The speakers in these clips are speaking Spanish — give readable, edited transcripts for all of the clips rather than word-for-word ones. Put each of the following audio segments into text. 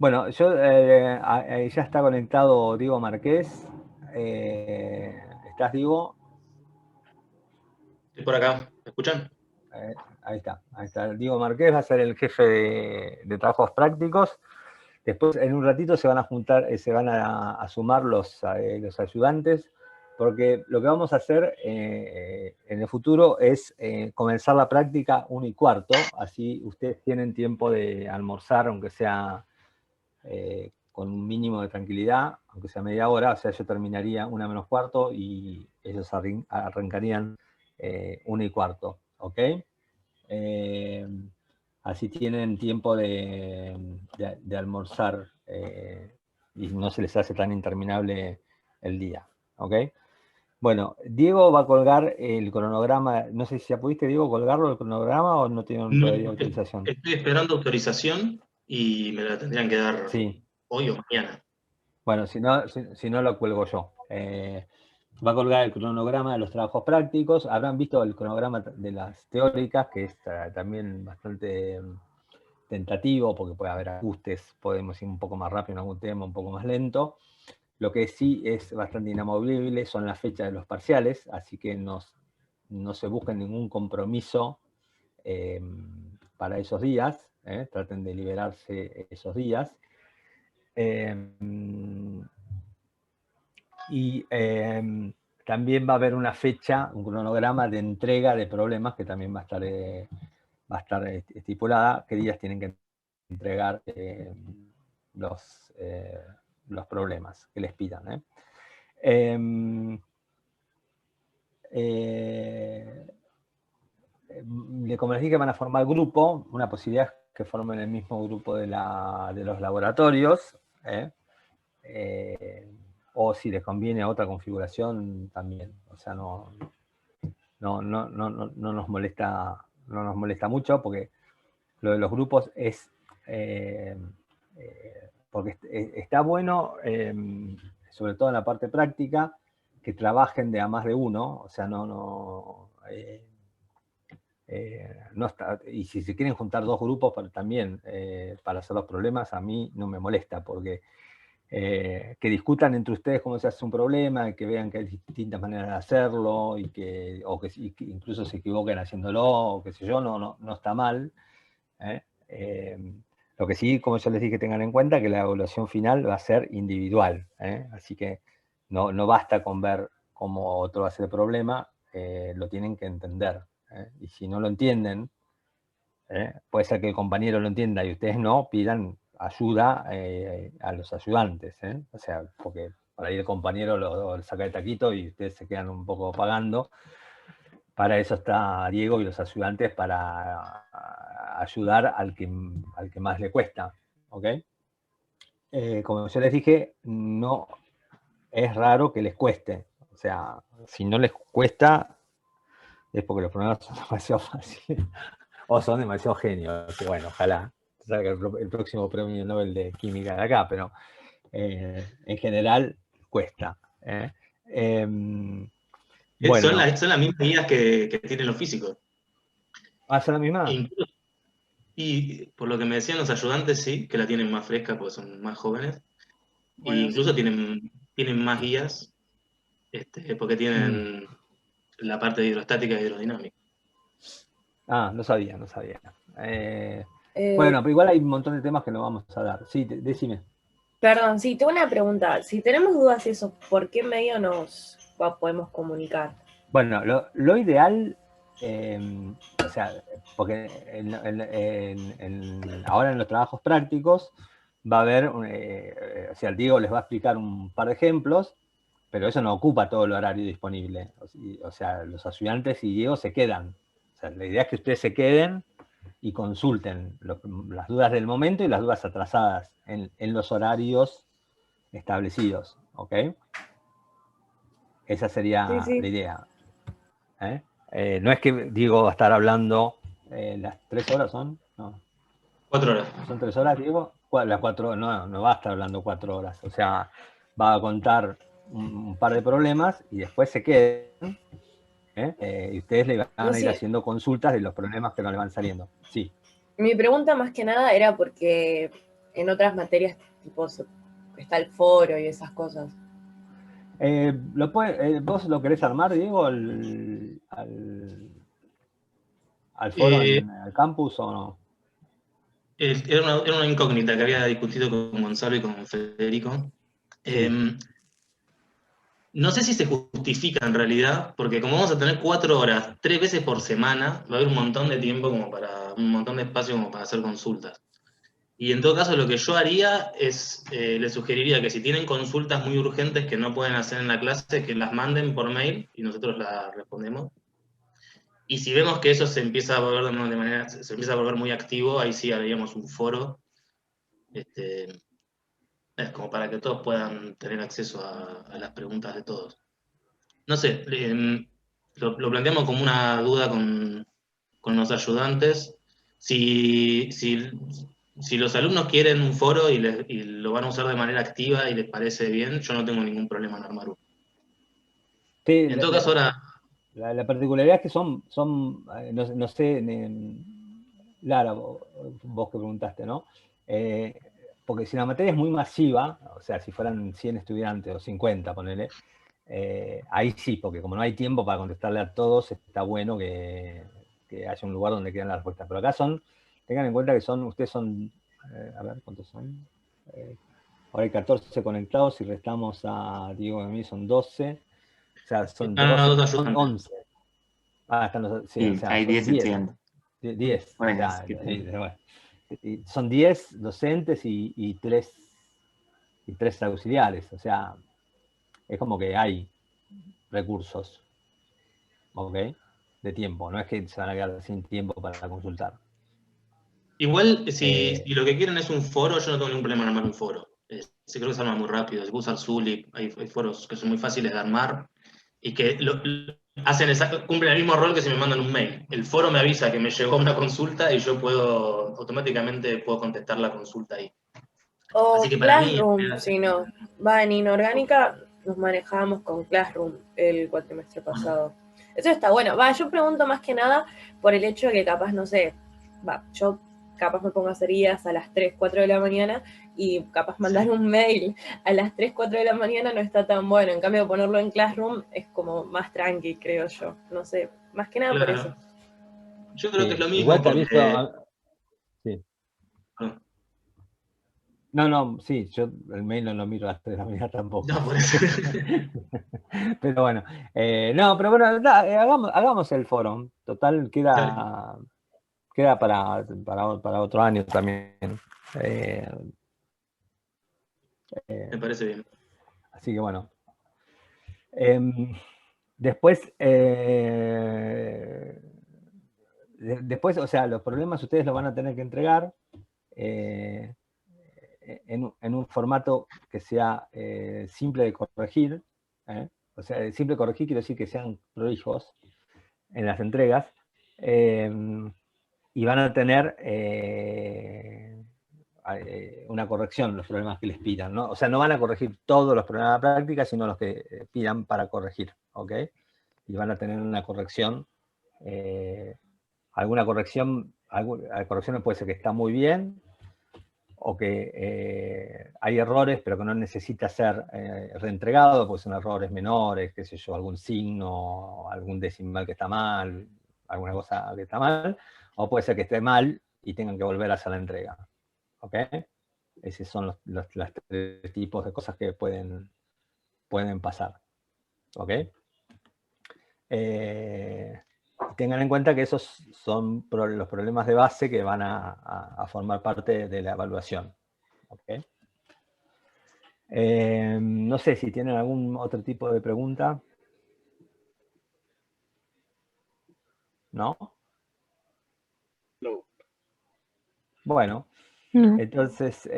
Bueno, ya está conectado Diego Marqués. ¿Estás, Diego? Estoy por acá, ¿me escuchan? Eh, ahí está, ahí está. Diego Marqués va a ser el jefe de trabajos prácticos. Después, en un ratito, se van a juntar, se van a sumar los ayudantes, porque lo que vamos a hacer en el futuro es comenzar la práctica 1:15, así ustedes tienen tiempo de almorzar, aunque sea con un mínimo de tranquilidad, aunque sea media hora. O sea, yo terminaría 1:15 y ellos arrancarían 1:15, ¿ok? Eh, Así tienen tiempo de almorzar y no se les hace tan interminable el día, ¿ok? Bueno, Diego va a colgar el cronograma. No sé si ya pudiste, Diego, colgarlo el cronograma o no tienen No, todavía autorización. estoy esperando autorización y me la tendrían que dar Sí, hoy o mañana. bueno, si no lo cuelgo yo. Va a colgar el cronograma de los trabajos prácticos. Habrán visto el cronograma de las teóricas, que es también bastante tentativo, porque puede haber ajustes, podemos ir un poco más rápido en algún tema, un poco más lento. Lo que sí es bastante inamovible son las fechas de los parciales, así que no se busquen ningún compromiso para esos días, traten de liberarse esos días. Y también va a haber una fecha, un cronograma de entrega de problemas que también va a estar estipulada, qué días tienen que entregar los, eh, los problemas que les pidan. Como les dije, van a formar grupo, una posibilidad es que formen el mismo grupo de los laboratorios, o si les conviene otra configuración también. O sea, no nos molesta mucho, porque lo de los grupos es porque está bueno, sobre todo en la parte práctica, que trabajen de a más de uno. O sea, no está, y si se quieren juntar dos grupos también para hacer los problemas, a mí no me molesta, porque que discutan entre ustedes cómo se hace un problema, que vean que hay distintas maneras de hacerlo, y que incluso se equivoquen haciéndolo, o qué sé yo, no está mal. ¿eh? Lo que sí, como yo les dije, tengan en cuenta que la evaluación final va a ser individual, así que no basta con ver cómo otro hace el problema, lo tienen que entender. Y si no lo entienden, puede ser que el compañero lo entienda y ustedes no, pidan ayuda a los ayudantes. O sea, porque por ahí el compañero lo saca de taquito y ustedes se quedan un poco pagando. Para eso está Diego y los ayudantes, para ayudar al que más le cuesta. ¿Ok? Como yo les dije, no es raro que les cueste. O sea, si no les cuesta, es porque los problemas son demasiado fáciles o son demasiado genios. Que bueno, ojalá salga el próximo premio Nobel de Química de acá, pero en general cuesta. Bueno, Son las mismas guías que tienen los físicos. ¿va a ser la misma? Incluso- y por lo que me decían los ayudantes, sí, que la tienen más fresca porque son más jóvenes. E Bueno, incluso sí. tienen más guías porque Mm. tienen la parte de hidrostática e hidrodinámica. Ah, no sabía, no sabía. Eh, Bueno, pero igual hay un montón de temas que no vamos a dar. Sí, decime. Perdón, sí, tengo una pregunta. Si tenemos dudas de eso, ¿por qué medio nos podemos comunicar? Bueno, lo ideal, o sea, porque ahora en los trabajos prácticos va a haber, o sea, el Diego les va a explicar un par de ejemplos, pero eso no ocupa todo el horario disponible. O sea, los ayudantes y Diego se quedan. O sea, la idea es que ustedes se queden y consulten las dudas del momento y las dudas atrasadas en los horarios establecidos. ¿Ok? Esa Sí, sería la sí. idea. ¿eh? No es que Diego va a estar hablando las 3 horas, ¿son? No. 4 horas. ¿Son 3 horas, Diego? Las 4, no va a estar hablando 4 horas. O sea, va a contar un par de problemas y después se quedan. Y ustedes le No, van a ir sí. haciendo consultas de los problemas que no le van saliendo. Sí. Mi pregunta más que nada era porque en otras materias, tipo, está el foro y esas cosas. ¿Vos lo querés armar, Diego, al foro Eh, en el campus o no? era una incógnita que había discutido con Gonzalo y con Federico. Sí. No sé si se justifica en realidad, porque como vamos a tener 4 horas, 3 veces por semana, va a haber un montón de tiempo un montón de espacio como para hacer consultas. Y en todo caso, lo que yo haría es, les sugeriría que si tienen consultas muy urgentes que no pueden hacer en la clase, que las manden por mail y nosotros las respondemos. Y si vemos que eso se empieza a volver se empieza a volver muy activo, ahí sí haríamos un foro, este, es como para que todos puedan tener acceso a las preguntas de todos. No sé, lo planteamos como una duda con los ayudantes. Si los alumnos quieren un foro y lo van a usar de manera activa y les parece bien, yo no tengo ningún problema en armar uno. Sí, En todo caso, ahora, la particularidad es que no sé, Lara, vos que preguntaste, ¿no? Porque si la materia es muy masiva, o sea, si fueran 100 estudiantes o 50, ponele, ahí sí, porque como no hay tiempo para contestarle a todos, está bueno que haya un lugar donde queden las respuestas. Pero acá tengan en cuenta que ustedes son, a ver, ¿cuántos son? Ahora hay 14 conectados, y restamos a Diego y a mí son 12. O sea, son ah, 12, dos son ayudantes. 11. Sí, o Sí, sea, hay son 10 10. estudiantes. 10, o Bueno, sea, bueno, son 10 docentes y 3 auxiliares. O sea, es como que hay recursos, ¿ok? De tiempo. No es que se van a quedar sin tiempo para consultar. Igual, si lo que quieren es un foro, yo no tengo ningún problema en armar un foro. Sí, creo que se arma muy rápido. Se puede usar Zulip, hay foros que son muy fáciles de armar y que cumplen el mismo rol que si me mandan un mail. El foro me avisa que me llegó una consulta y yo automáticamente puedo contestar la consulta ahí. Así O que para mí, Classroom, si no. Va, en inorgánica nos manejábamos con Classroom el cuatrimestre pasado. Eso está bueno. Va, yo pregunto más que nada por el hecho de que capaz, no sé, yo capaz me pongo a hacer guías a las 3, 4 de la mañana y capaz mandar un mail a las 3, 4 de la mañana no está tan bueno. En cambio, ponerlo en Classroom es como más tranqui, creo yo. No sé, más que nada por eso. claro, yo creo que es lo mismo Igual te porque... aviso. Sí. No, No, sí, yo el mail no lo miro a las 3 de la mañana tampoco. por eso. Pero bueno, no, pero bueno, hagamos el foro. Total, queda para otro año también. Me parece bien. Así que bueno. Después, o sea, los problemas ustedes los van a tener que entregar en un formato que sea simple de corregir. O sea, simple de corregir quiere decir que sean prolijos en las entregas. Y van a tener una corrección, los problemas que les pidan, ¿no? O sea, no van a corregir todos los problemas de la práctica, sino los que pidan para corregir, ¿ok? Y van a tener una corrección, alguna corrección puede ser que está muy bien, o que hay errores, pero que no necesita ser reentregado, porque son errores menores, qué sé yo, algún signo, algún decimal que está mal, alguna cosa que está mal, o puede ser que esté mal y tengan que volver a hacer la entrega. ¿Ok? Esos son los 3 tipos de cosas que pueden pasar. ¿Ok? Tengan en cuenta que esos son los problemas de base que van a formar parte de la evaluación. ¿Ok? No sé si tienen algún otro tipo de pregunta. ¿No? No. Bueno, No. entonces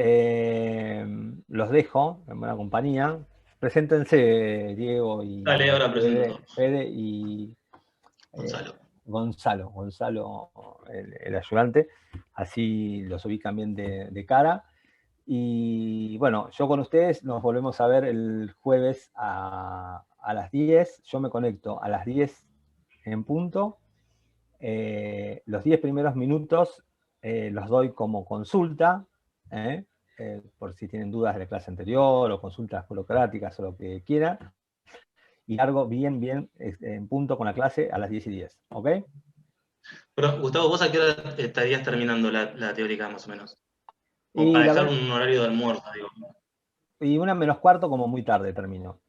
los dejo en buena compañía. Preséntense, Diego y Dale, ahora presento. Fede y Gonzalo. Gonzalo, el ayudante. Así los ubican bien de cara. Y bueno, yo con ustedes nos volvemos a ver el jueves a las 10. Yo me conecto a las 10 en punto. Los 10 primeros minutos los doy como consulta, por si tienen dudas de la clase anterior o consultas burocráticas o lo que quieran. Y largo bien en punto con la clase a las 10:10, ¿ok? Pero, Gustavo, ¿vos a qué hora estarías terminando la teórica, más o menos? O Y, para dejar un horario de almuerzo, digo. y 1:45 como muy tarde termino.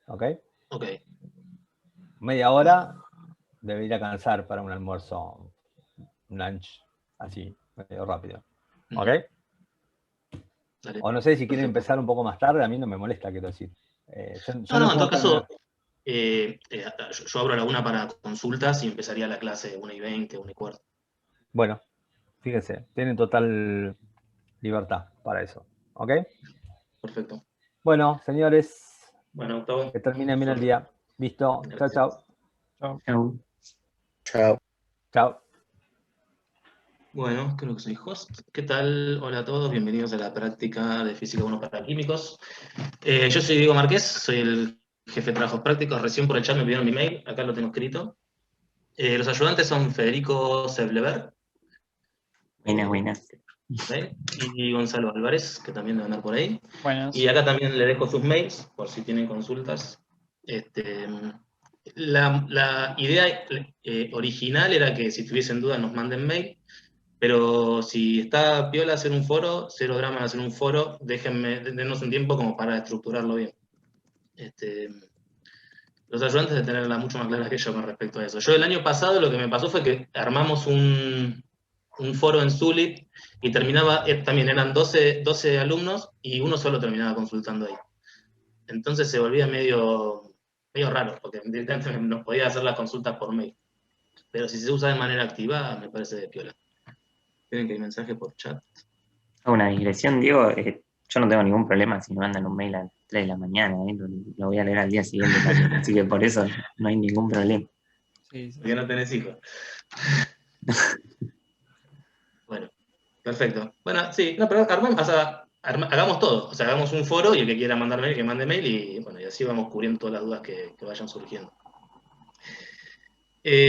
¿Ok? Ok. Media hora debería alcanzar para un almuerzo, un lunch, así, medio rápido. ¿Ok? Dale. O no sé si quieren Perfecto. empezar un poco más tarde, a mí no me molesta, quiero decir. Yo No, no en puedo todo caso, terminar. yo abro la 1 para consultas y empezaría la clase 1:20, 1:15. Bueno, fíjense, tienen total libertad para eso. ¿Ok? Perfecto. Bueno, señores, Bueno, Gustavo. que terminen bien el Suerte. día. Listo. Chao, Gracias. chao. Chau. Chao. Chao. Bueno, creo que soy host. ¿Qué tal? Hola a todos, bienvenidos a la práctica de Física 1 para Químicos. Yo soy Diego Márquez, soy el jefe de trabajos prácticos. Recién por el chat me pidieron mi mail, acá lo tengo escrito. Los ayudantes son Federico Seblever. Buenas. Y Gonzalo Álvarez, que también debe andar por ahí. Buenas. Y acá también le dejo sus mails, por si tienen consultas. La idea original era que si tuviesen dudas nos manden mail, pero si está piola hacer un foro, cero drama en hacer un foro, denos un tiempo como para estructurarlo bien. Los ayudantes de tenerla mucho más clara que yo con respecto a eso. Yo el año pasado lo que me pasó fue que armamos un foro en Zulit y terminaba, también eran 12 alumnos y uno solo terminaba consultando ahí. Entonces se volvía medio raro, porque directamente nos podía hacer las consultas por mail. Pero si se usa de manera activa, me parece de piola. Tienen que hay mensaje por chat. Una digresión, Diego, yo no tengo ningún problema si me mandan un mail a las 3 de la mañana, lo voy a leer al día siguiente también, así que por eso no hay ningún problema. Sí. Porque no tenés hijos. Bueno, perfecto. Bueno, sí, no, pero hagamos todo. O sea, hagamos un foro y el que quiera mandar mail, que mande mail y bueno, y así vamos cubriendo todas las dudas que vayan surgiendo.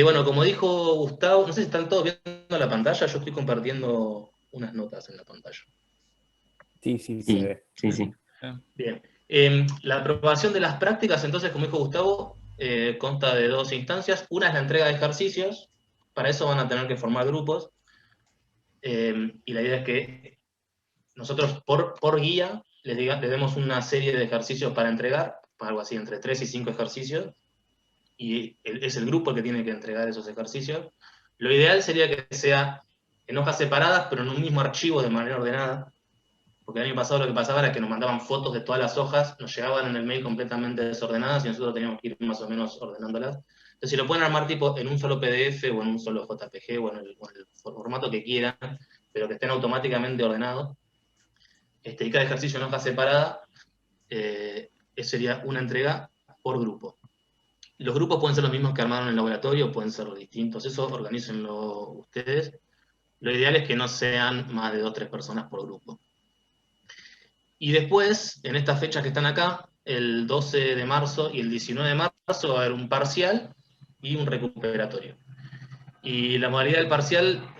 Bueno, como dijo Gustavo, no sé si están todos viendo la pantalla, yo estoy compartiendo unas notas en la pantalla. Sí, se ve. Sí. Bien. La aprobación de las prácticas, entonces, como dijo Gustavo, consta de 2 instancias. Una es la entrega de ejercicios, para eso van a tener que formar grupos, y la idea es que nosotros por guía les demos una serie de ejercicios para entregar, algo así, entre 3 y 5 ejercicios, y es el grupo el que tiene que entregar esos ejercicios. Lo ideal sería que sea en hojas separadas, pero en un mismo archivo de manera ordenada, porque el año pasado lo que pasaba era que nos mandaban fotos de todas las hojas, nos llegaban en el mail completamente desordenadas y nosotros teníamos que ir más o menos ordenándolas. Entonces, si lo pueden armar tipo en un solo PDF o en un solo JPG o en el formato que quieran, pero que estén automáticamente ordenados, y cada ejercicio en hoja separada, sería una entrega por grupo. Los grupos pueden ser los mismos que armaron en el laboratorio, pueden ser distintos, eso organícenlo ustedes. Lo ideal es que no sean más de 2 o 3 personas por grupo. Y después, en estas fechas que están acá, el 12 de marzo y el 19 de marzo va a haber un parcial y un recuperatorio. Y la modalidad del parcial,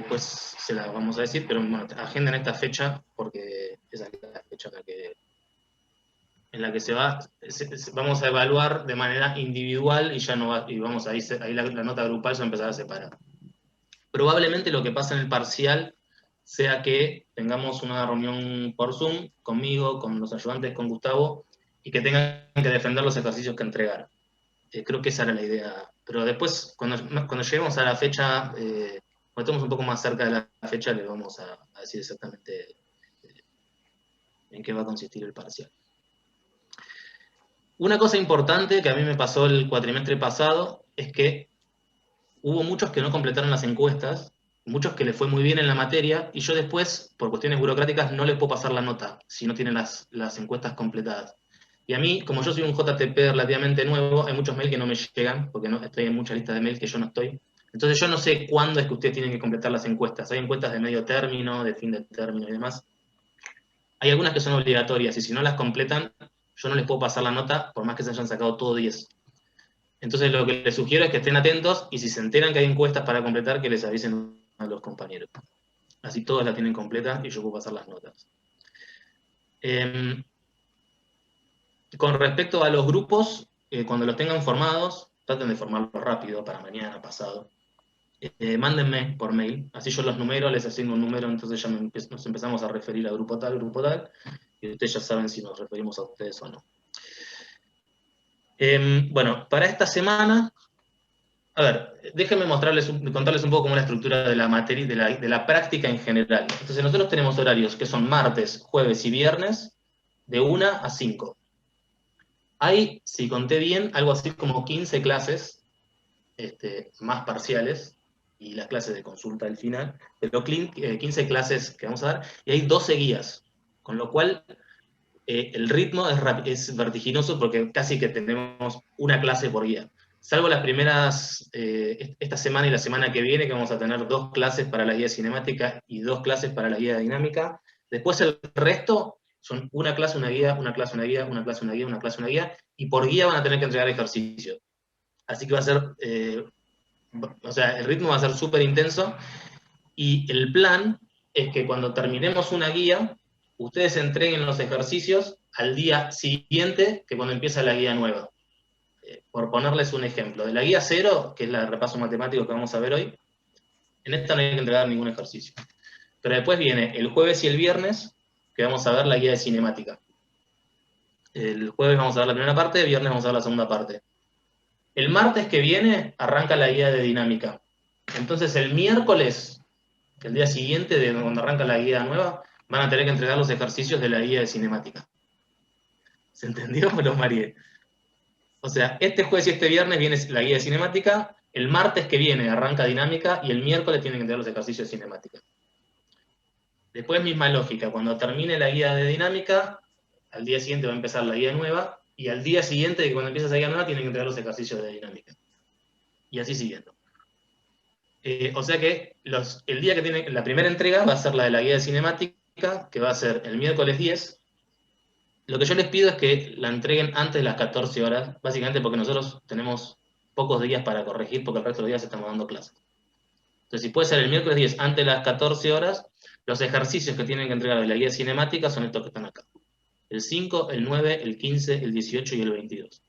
pues se la vamos a decir, pero bueno, agenden esta fecha porque esa es la fecha en la que vamos a evaluar de manera individual y ya no va, y vamos ahí la nota grupal ya empezará a separar. Probablemente lo que pasa en el parcial sea que tengamos una reunión por Zoom conmigo, con los ayudantes, con Gustavo, y que tengan que defender los ejercicios que entregar. Creo que esa era la idea. Pero después, cuando lleguemos a la fecha, cuando estemos un poco más cerca de la fecha, les vamos a decir exactamente en qué va a consistir el parcial. Una cosa importante que a mí me pasó el cuatrimestre pasado es que hubo muchos que no completaron las encuestas, muchos que les fue muy bien en la materia, y yo después, por cuestiones burocráticas, no les puedo pasar la nota si no tienen las encuestas completadas. Y a mí, como yo soy un JTP relativamente nuevo, hay muchos mails que no me llegan, porque no estoy en muchas listas de mails que yo no estoy. Entonces yo no sé cuándo es que ustedes tienen que completar las encuestas. Hay encuestas de medio término, de fin de término y demás. Hay algunas que son obligatorias, y si no las completan, yo no les puedo pasar la nota, por más que se hayan sacado todo 10. Entonces lo que les sugiero es que estén atentos, y si se enteran que hay encuestas para completar, que les avisen a los compañeros. así todos la tienen completa y yo puedo pasar las notas. Con respecto a los grupos, cuando los tengan formados, traten de formarlos rápido para mañana, pasado. Mándenme por mail, así yo los numero, les asigno un número, entonces ya nos empezamos a referir a grupo tal, y ustedes ya saben si nos referimos a ustedes o no. Bueno, para esta semana, a ver, déjenme contarles un poco cómo es la estructura de la materia, de la práctica en general. Entonces nosotros tenemos horarios que son martes, jueves y viernes, de 1 a 5. Hay, si conté bien, algo así como 15 clases, más parciales, y las clases de consulta al final, pero 15 clases que vamos a dar, y hay 12 guías, con lo cual el ritmo es vertiginoso porque casi que tenemos una clase por guía. Salvo las primeras, esta semana y la semana que viene, que vamos a tener 2 clases para la guía cinemática y 2 clases para la guía dinámica. Después el resto son una clase, una guía, una clase, una guía, una clase, una guía, una clase, una guía, y por guía van a tener que entregar ejercicios. Así que va a ser, o sea, el ritmo va a ser súper intenso, y el plan es que cuando terminemos una guía, ustedes entreguen los ejercicios al día siguiente que cuando empieza la guía nueva. Por ponerles un ejemplo, de la guía 0, que es la de repaso matemático que vamos a ver hoy, en esta no hay que entregar ningún ejercicio. Pero después viene el jueves y el viernes, que vamos a ver la guía de cinemática. El jueves vamos a ver la primera parte, el viernes vamos a ver la segunda parte. El martes que viene arranca la guía de dinámica. Entonces el miércoles, el día siguiente de cuando arranca la guía nueva, van a tener que entregar los ejercicios de la guía de cinemática. ¿Se entendió? Me los mareé. O sea, este jueves y este viernes viene la guía de cinemática, el martes que viene arranca dinámica, y el miércoles tienen que entregar los ejercicios de cinemática. Después, misma lógica, cuando termine la guía de dinámica, al día siguiente va a empezar la guía nueva, y al día siguiente de cuando empieza esa guía nueva tienen que entregar los ejercicios de dinámica. Y así siguiendo. O sea que el día que tiene la primera entrega va a ser la de la guía de cinemática, que va a ser el miércoles 10. Lo que yo les pido es que la entreguen antes de las 14 horas, básicamente porque nosotros tenemos pocos días para corregir, porque el resto de los días estamos dando clases. Entonces, si puede ser el miércoles 10 antes de las 14 horas, los ejercicios que tienen que entregar de la guía cinemática son estos que están acá. El 5, el 9, el 15, el 18 y el 22.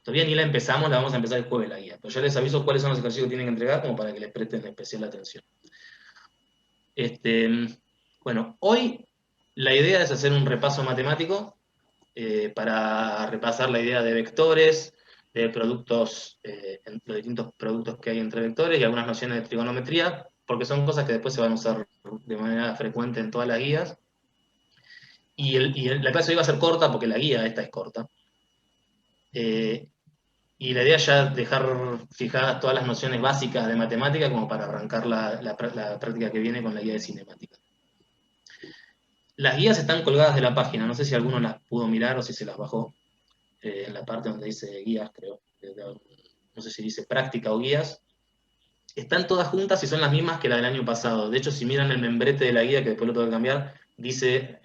Todavía ni la empezamos, la vamos a empezar el jueves la guía, pero ya les aviso cuáles son los ejercicios que tienen que entregar, como para que les presten especial atención. Bueno, hoy la idea es hacer un repaso matemático para repasar la idea de vectores, de productos, los distintos productos que hay entre vectores, y algunas nociones de trigonometría, porque son cosas que después se van a usar de manera frecuente en todas las guías. Y la clase hoy va a ser corta porque la guía esta es corta. Y la idea es ya dejar fijadas todas las nociones básicas de matemática como para arrancar la práctica que viene con la guía de cinemática. Las guías están colgadas de la página, no sé si alguno las pudo mirar o si se las bajó, en la parte donde dice guías, creo. No sé si dice práctica o guías. Están todas juntas y son las mismas que la del año pasado. De hecho, si miran el membrete de la guía, que después lo tengo que cambiar, dice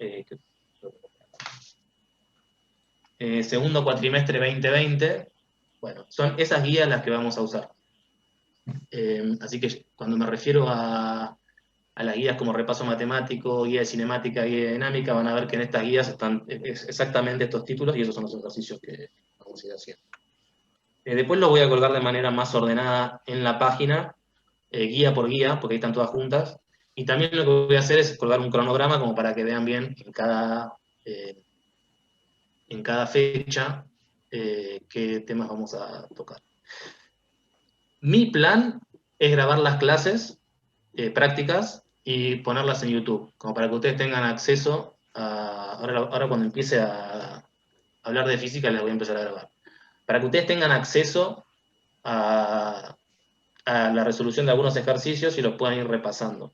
segundo cuatrimestre 2020. Bueno, son esas guías las que vamos a usar. Así que cuando me refiero a las guías como repaso matemático, guía de cinemática, guía de dinámica, van a ver que en estas guías están exactamente estos títulos, y esos son los ejercicios que vamos a ir haciendo. Después lo voy a colgar de manera más ordenada en la página, guía por guía, porque ahí están todas juntas. Y también lo que voy a hacer es colgar un cronograma como para que vean bien en cada fecha qué temas vamos a tocar. Mi plan es grabar las clases prácticas y ponerlas en YouTube, como para que ustedes tengan acceso a... Ahora cuando empiece a hablar de física les voy a empezar a grabar. Para que ustedes tengan acceso a la resolución de algunos ejercicios y los puedan ir repasando.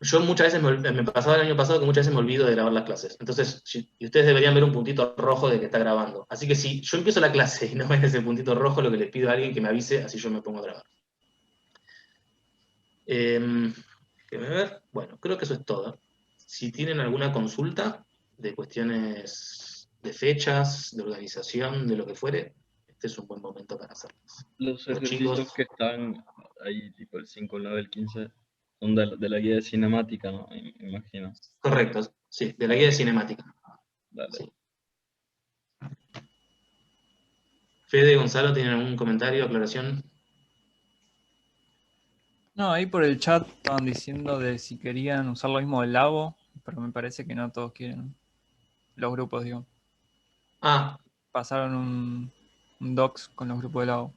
Yo muchas veces, me pasaba el año pasado que muchas veces me olvido de grabar las clases. Entonces, y ustedes deberían ver un puntito rojo de que está grabando. Así que si yo empiezo la clase y no ven ese puntito rojo, lo que les pido a alguien que me avise, así yo me pongo a grabar. Déjenme ver. Bueno, creo que eso es todo. Si tienen alguna consulta de cuestiones de fechas, de organización, de lo que fuere, este es un buen momento para hacerlos. Los Los ejercicios chicos, que están ahí, tipo el 5, el 9, el 15, son de la guía de cinemática, ¿no? Me imagino. correcto, sí, de la guía de cinemática. Dale. Sí. Fede, Gonzalo, ¿tienen algún comentario, aclaración? No, ahí por el chat estaban diciendo de si querían usar lo mismo del Labo, pero me parece que no todos quieren. Los grupos, digo. Ah, Pasaron un docs con los grupos de Labo.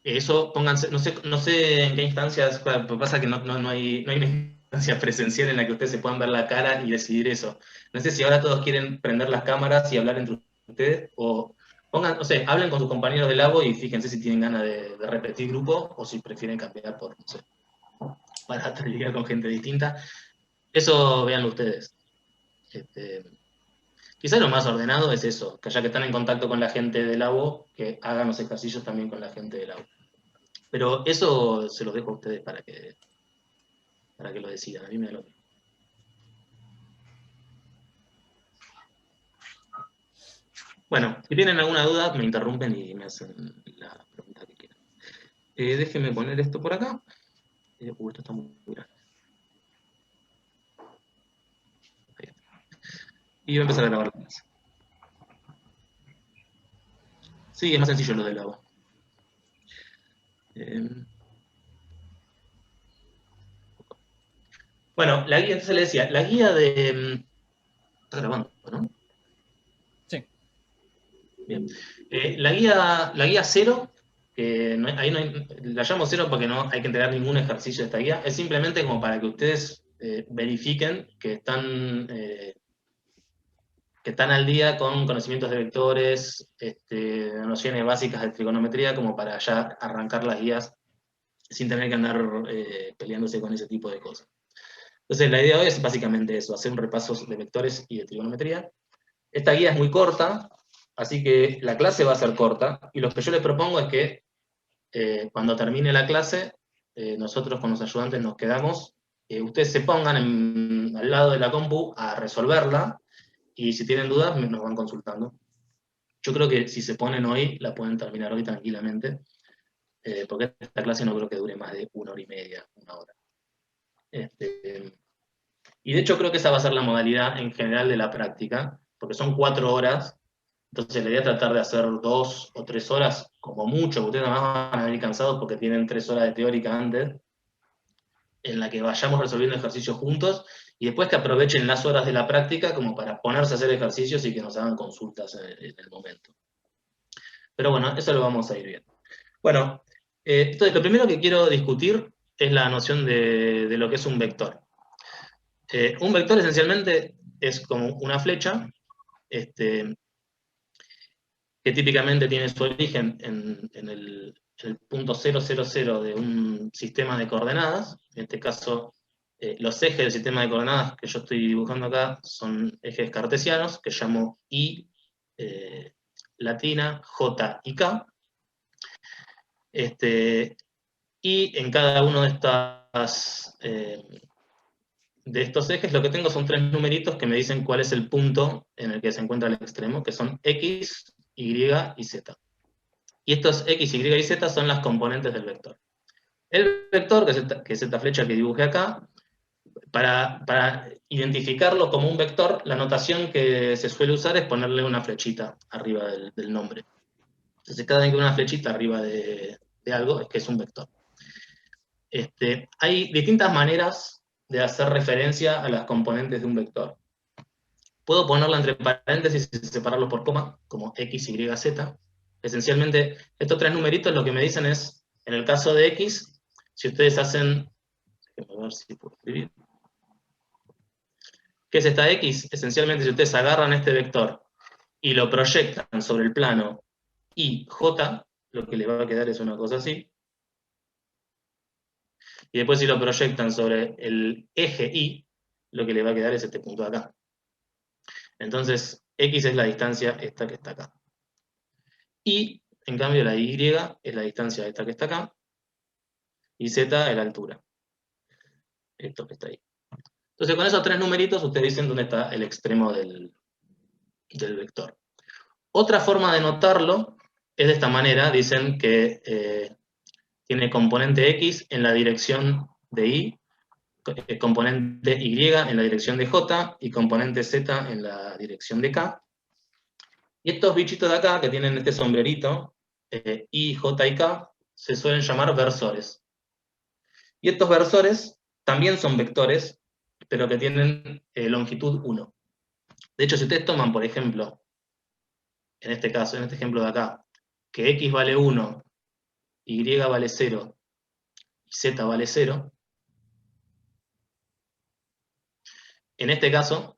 eso, pónganse, no sé en qué instancias, pasa que no hay una instancia presencial en la que ustedes se puedan ver la cara y decidir eso. No sé si ahora todos quieren prender las cámaras y hablar entre ustedes, o pongan, no sé, hablen con sus compañeros del lago y fíjense si tienen ganas de repetir grupo, o si prefieren cambiar por, no sé, para lidiar con gente distinta. Eso véanlo ustedes. Quizás lo más ordenado es eso, que ya que están en contacto con la gente del lago, que hagan los ejercicios también con la gente del lago. Pero eso se los dejo a ustedes para que lo decidan. A mí me da lo mismo. Bueno, si tienen alguna duda, me interrumpen y me hacen la pregunta que quieran. Déjenme poner esto por acá. Esto está muy grande. Ahí está. Y voy a empezar a grabar la clase. Sí, es más sencillo lo del agua. Bueno, la guía, entonces le decía, la guía de... Está grabando, ¿no? Sí. Bien. La guía 0, que ahí no hay, la llamo 0 porque no hay que entregar ningún ejercicio de esta guía, es simplemente como para que ustedes verifiquen que están al día con conocimientos de vectores, nociones básicas de trigonometría, como para ya arrancar las guías sin tener que andar peleándose con ese tipo de cosas. Entonces la idea hoy es básicamente eso, hacer un repaso de vectores y de trigonometría. Esta guía es muy corta, así que la clase va a ser corta, y lo que yo les propongo es que cuando termine la clase, nosotros con los ayudantes nos quedamos, ustedes se pongan al lado de la compu a resolverla, y si tienen dudas nos van consultando. Yo creo que si se ponen hoy, la pueden terminar hoy tranquilamente, porque esta clase no creo que dure más de 1 hora y media, 1 hora. Y de hecho creo que esa va a ser la modalidad en general de la práctica, porque son 4 horas, entonces la idea es tratar de hacer 2 o 3 horas, como mucho, ustedes nada más van a venir cansados porque tienen 3 horas de teórica antes, en la que vayamos resolviendo ejercicios juntos, y después que aprovechen las horas de la práctica como para ponerse a hacer ejercicios y que nos hagan consultas en el momento. Pero bueno, eso lo vamos a ir viendo. Bueno, entonces lo primero que quiero discutir es la noción de lo que es un vector. Un vector esencialmente es como una flecha, que típicamente tiene su origen en el punto 0, 0, 0 de un sistema de coordenadas. En este caso, los ejes del sistema de coordenadas que yo estoy dibujando acá son ejes cartesianos, que llamo I latina, J y K. Y en cada uno de estos ejes lo que tengo son 3 numeritos que me dicen cuál es el punto en el que se encuentra el extremo, que son X, Y y Z. Y estos X, Y y Z son las componentes del vector. El vector, que es esta flecha que dibujé acá, para identificarlo como un vector, la notación que se suele usar es ponerle una flechita arriba del nombre. Entonces cada vez que hay una flechita arriba de algo es que es un vector. Hay distintas maneras de hacer referencia a las componentes de un vector. Puedo ponerla entre paréntesis y separarlo por coma, como X, Y, Z. Esencialmente, estos 3 numeritos lo que me dicen es, en el caso de X, si ustedes hacen, déjenme ver si puedo escribir. ¿Qué es esta X? Esencialmente, si ustedes agarran este vector y lo proyectan sobre el plano Y, J, lo que le va a quedar es una cosa así. Y después si lo proyectan sobre el eje Y, lo que le va a quedar es este punto de acá. Entonces, X es la distancia esta que está acá. Y, en cambio, la Y es la distancia esta que está acá. Y Z es la altura. Esto que está ahí. Entonces, con esos 3 numeritos, ustedes dicen dónde está el extremo del vector. Otra forma de notarlo es de esta manera. Dicen que tiene componente X en la dirección de Y, componente Y en la dirección de J y componente Z en la dirección de K. Y estos bichitos de acá, que tienen este sombrerito, I, J y K, se suelen llamar versores. Y estos versores también son vectores, pero que tienen longitud 1. De hecho, si ustedes toman, por ejemplo, en este caso, en este ejemplo de acá, que X vale 1, Y vale 0 y Z vale 0, en este caso,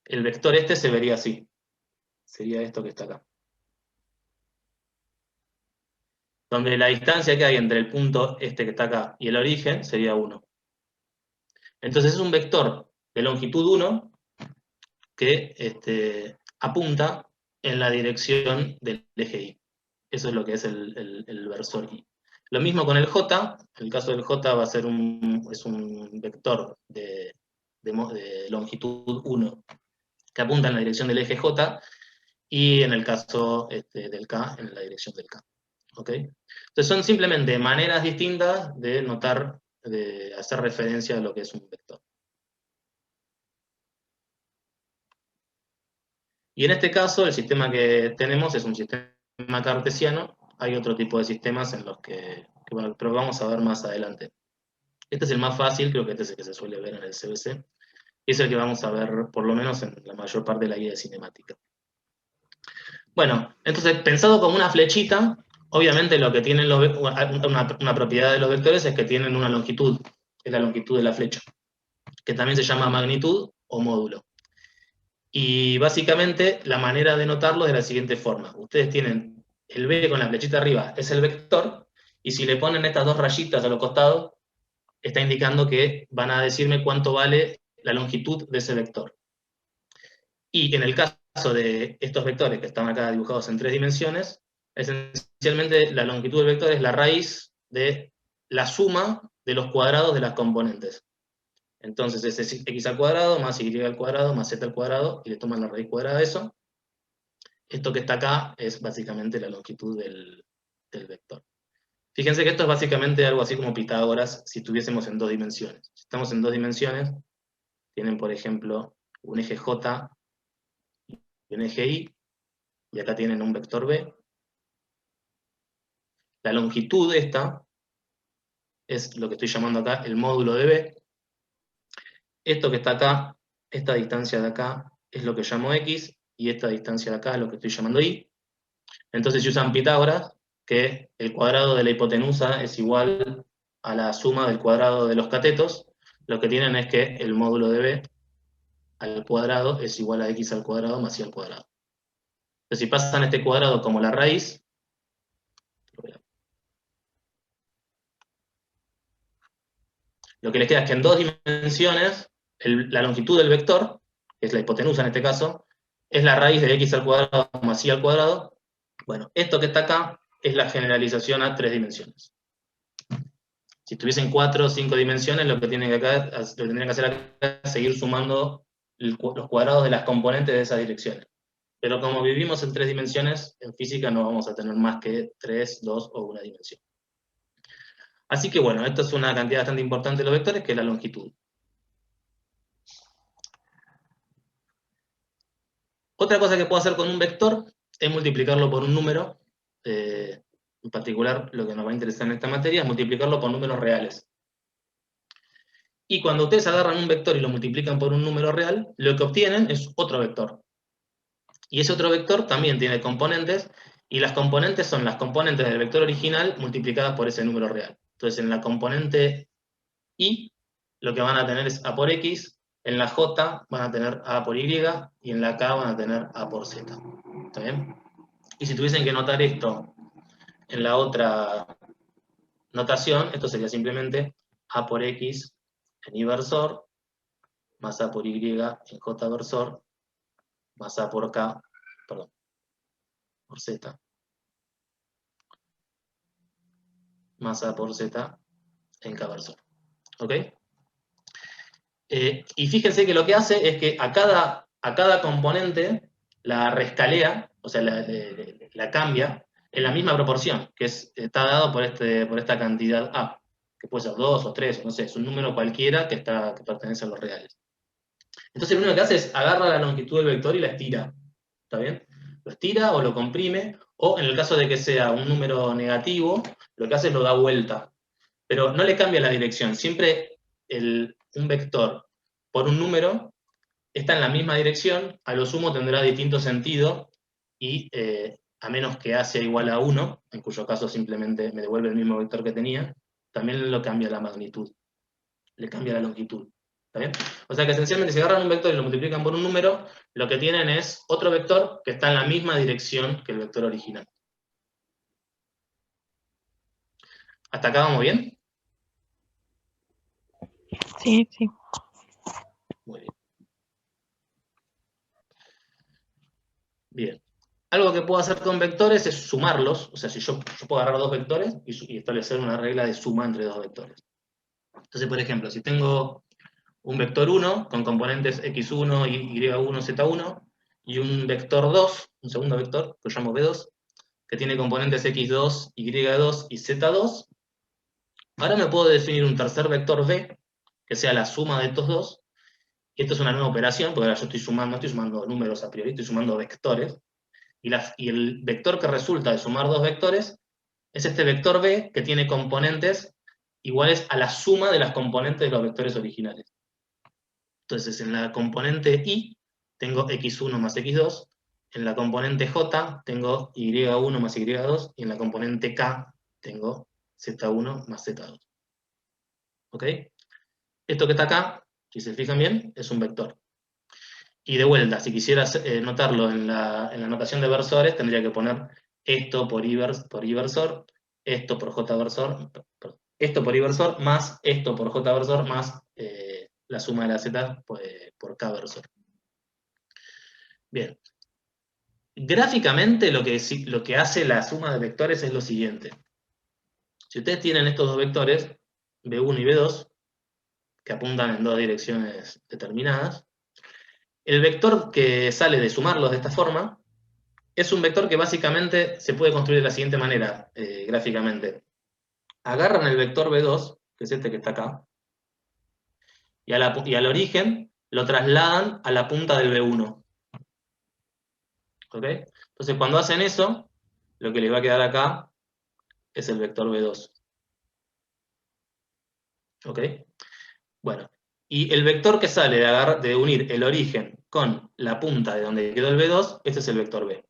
el vector este se vería así. Sería esto que está acá. Donde la distancia que hay entre el punto este que está acá y el origen sería 1. Entonces es un vector de longitud 1 que apunta en la dirección del eje Y. Eso es lo que es el versor Y. Lo mismo con el J. En el caso del J va a ser es un vector de longitud 1 que apunta en la dirección del eje J, y en el caso del K, en la dirección del K. ¿Ok? Entonces son simplemente maneras distintas de notar, de hacer referencia a lo que es un vector. Y en este caso, el sistema que tenemos es un sistema cartesiano. Hay otro tipo de sistemas en los bueno, pero vamos a ver más adelante. Este es el más fácil, creo que este es el que se suele ver en el CBC, y es el que vamos a ver, por lo menos, en la mayor parte de la guía de cinemática. Bueno, entonces, pensado como una flechita, obviamente lo que tienen una propiedad de los vectores es que tienen una longitud, es la longitud de la flecha, que también se llama magnitud o módulo. Y básicamente la manera de notarlo es de la siguiente forma. Ustedes tienen el B con la flechita arriba, es el vector, y si le ponen estas dos rayitas a los costados, está indicando que van a decirme cuánto vale la longitud de ese vector. Y en el caso de estos vectores que están acá dibujados en 3 dimensiones, esencialmente la longitud del vector es la raíz de la suma de los cuadrados de las componentes. Entonces es x al cuadrado más y al cuadrado más z al cuadrado, y le toman la raíz cuadrada de eso. Esto que está acá es básicamente la longitud del vector. Fíjense que esto es básicamente algo así como Pitágoras si estuviésemos en 2 dimensiones. Si estamos en 2 dimensiones, tienen por ejemplo un eje J y un eje Y, y acá tienen un vector B. La longitud esta es lo que estoy llamando acá el módulo de B. Esto que está acá, esta distancia de acá, es lo que llamo X, y esta distancia de acá es lo que estoy llamando Y. Entonces si usan Pitágoras, que el cuadrado de la hipotenusa es igual a la suma del cuadrado de los catetos, lo que tienen es que el módulo de B al cuadrado es igual a X al cuadrado más Y al cuadrado. Entonces si pasan este cuadrado como la raíz, lo que les queda es que en 2 dimensiones, la longitud del vector, que es la hipotenusa en este caso, es la raíz de X al cuadrado más Y al cuadrado. Bueno, esto que está acá es la generalización a 3 dimensiones. Si tuviesen 4 o 5 dimensiones, lo que tendrían que hacer acá es seguir sumando los cuadrados de las componentes de esas direcciones. Pero como vivimos en 3 dimensiones, en física no vamos a tener más que 3, 2 o 1 dimensión. Así que bueno, esto es una cantidad bastante importante de los vectores, que es la longitud. Otra cosa que puedo hacer con un vector es multiplicarlo por un número. En particular, lo que nos va a interesar en esta materia es multiplicarlo por números reales. Y cuando ustedes agarran un vector y lo multiplican por un número real, lo que obtienen es otro vector. Y ese otro vector también tiene componentes, y las componentes son las componentes del vector original multiplicadas por ese número real. Entonces, en la componente Y, lo que van a tener es A por X, en la J van a tener A por Y, y en la K van a tener A por Z. ¿Está bien? Y si tuviesen que notar esto en la otra notación, esto sería simplemente A por X en Y versor, más A por Y en J versor, más A por K, perdón, por Z, más A por Z en K versor. ¿Ok? Y fíjense que lo que hace es que a cada a cada componente la rescalea, o sea, la cambia en la misma proporción, que está dado por esta cantidad A, que puede ser 2 o 3, o no sé, es un número cualquiera que pertenece a los reales. Entonces lo único que hace es agarra la longitud del vector y la estira, ¿está bien? Lo estira o lo comprime, o en el caso de que sea un número negativo, lo que hace es lo da vuelta. Pero no le cambia la dirección, siempre un vector por un número está en la misma dirección, a lo sumo tendrá distinto sentido, y a menos que A sea igual a 1, en cuyo caso simplemente me devuelve el mismo vector que tenía, también lo cambia la magnitud, le cambia la longitud. ¿Está bien? O sea que esencialmente si agarran un vector y lo multiplican por un número, lo que tienen es otro vector que está en la misma dirección que el vector original. ¿Hasta acá vamos bien? Sí, sí. Muy bien. Bien. Algo que puedo hacer con vectores es sumarlos, o sea, si yo puedo agarrar dos vectores y establecer una regla de suma entre dos vectores. Entonces, por ejemplo, si tengo un vector 1 con componentes x1, y1, z1, y un vector 2, un segundo vector, que llamo b2, que tiene componentes x2, y2 y z2, ahora me puedo definir un tercer vector b, que sea la suma de estos dos, y esto es una nueva operación, porque ahora yo estoy sumando números a priori, estoy sumando vectores, y el vector que resulta de sumar dos vectores es este vector b que tiene componentes iguales a la suma de las componentes de los vectores originales. Entonces, en la componente y tengo x1 más x2, en la componente j tengo y1 más y2, y en la componente k tengo z1 más z2. ¿Ok? Esto que está acá, si se fijan bien, es un vector. Y de vuelta, si quisieras notarlo en la notación de versores, tendría que poner esto por I versor, esto por J versor, esto por I versor, más esto por J versor, más la suma de la Z por K versor. Bien. Gráficamente lo que hace la suma de vectores es lo siguiente. Si ustedes tienen estos dos vectores, B1 y B2, que apuntan en dos direcciones determinadas, el vector que sale de sumarlos de esta forma es un vector que básicamente se puede construir de la siguiente manera, gráficamente. Agarran el vector B2, que es este que está acá, y al origen lo trasladan a la punta del B1. ¿Ok? Entonces cuando hacen eso, lo que les va a quedar acá es el vector B2. ¿Ok? Bueno, y el vector que sale de unir el origen con la punta de donde quedó el B2, este es el vector B.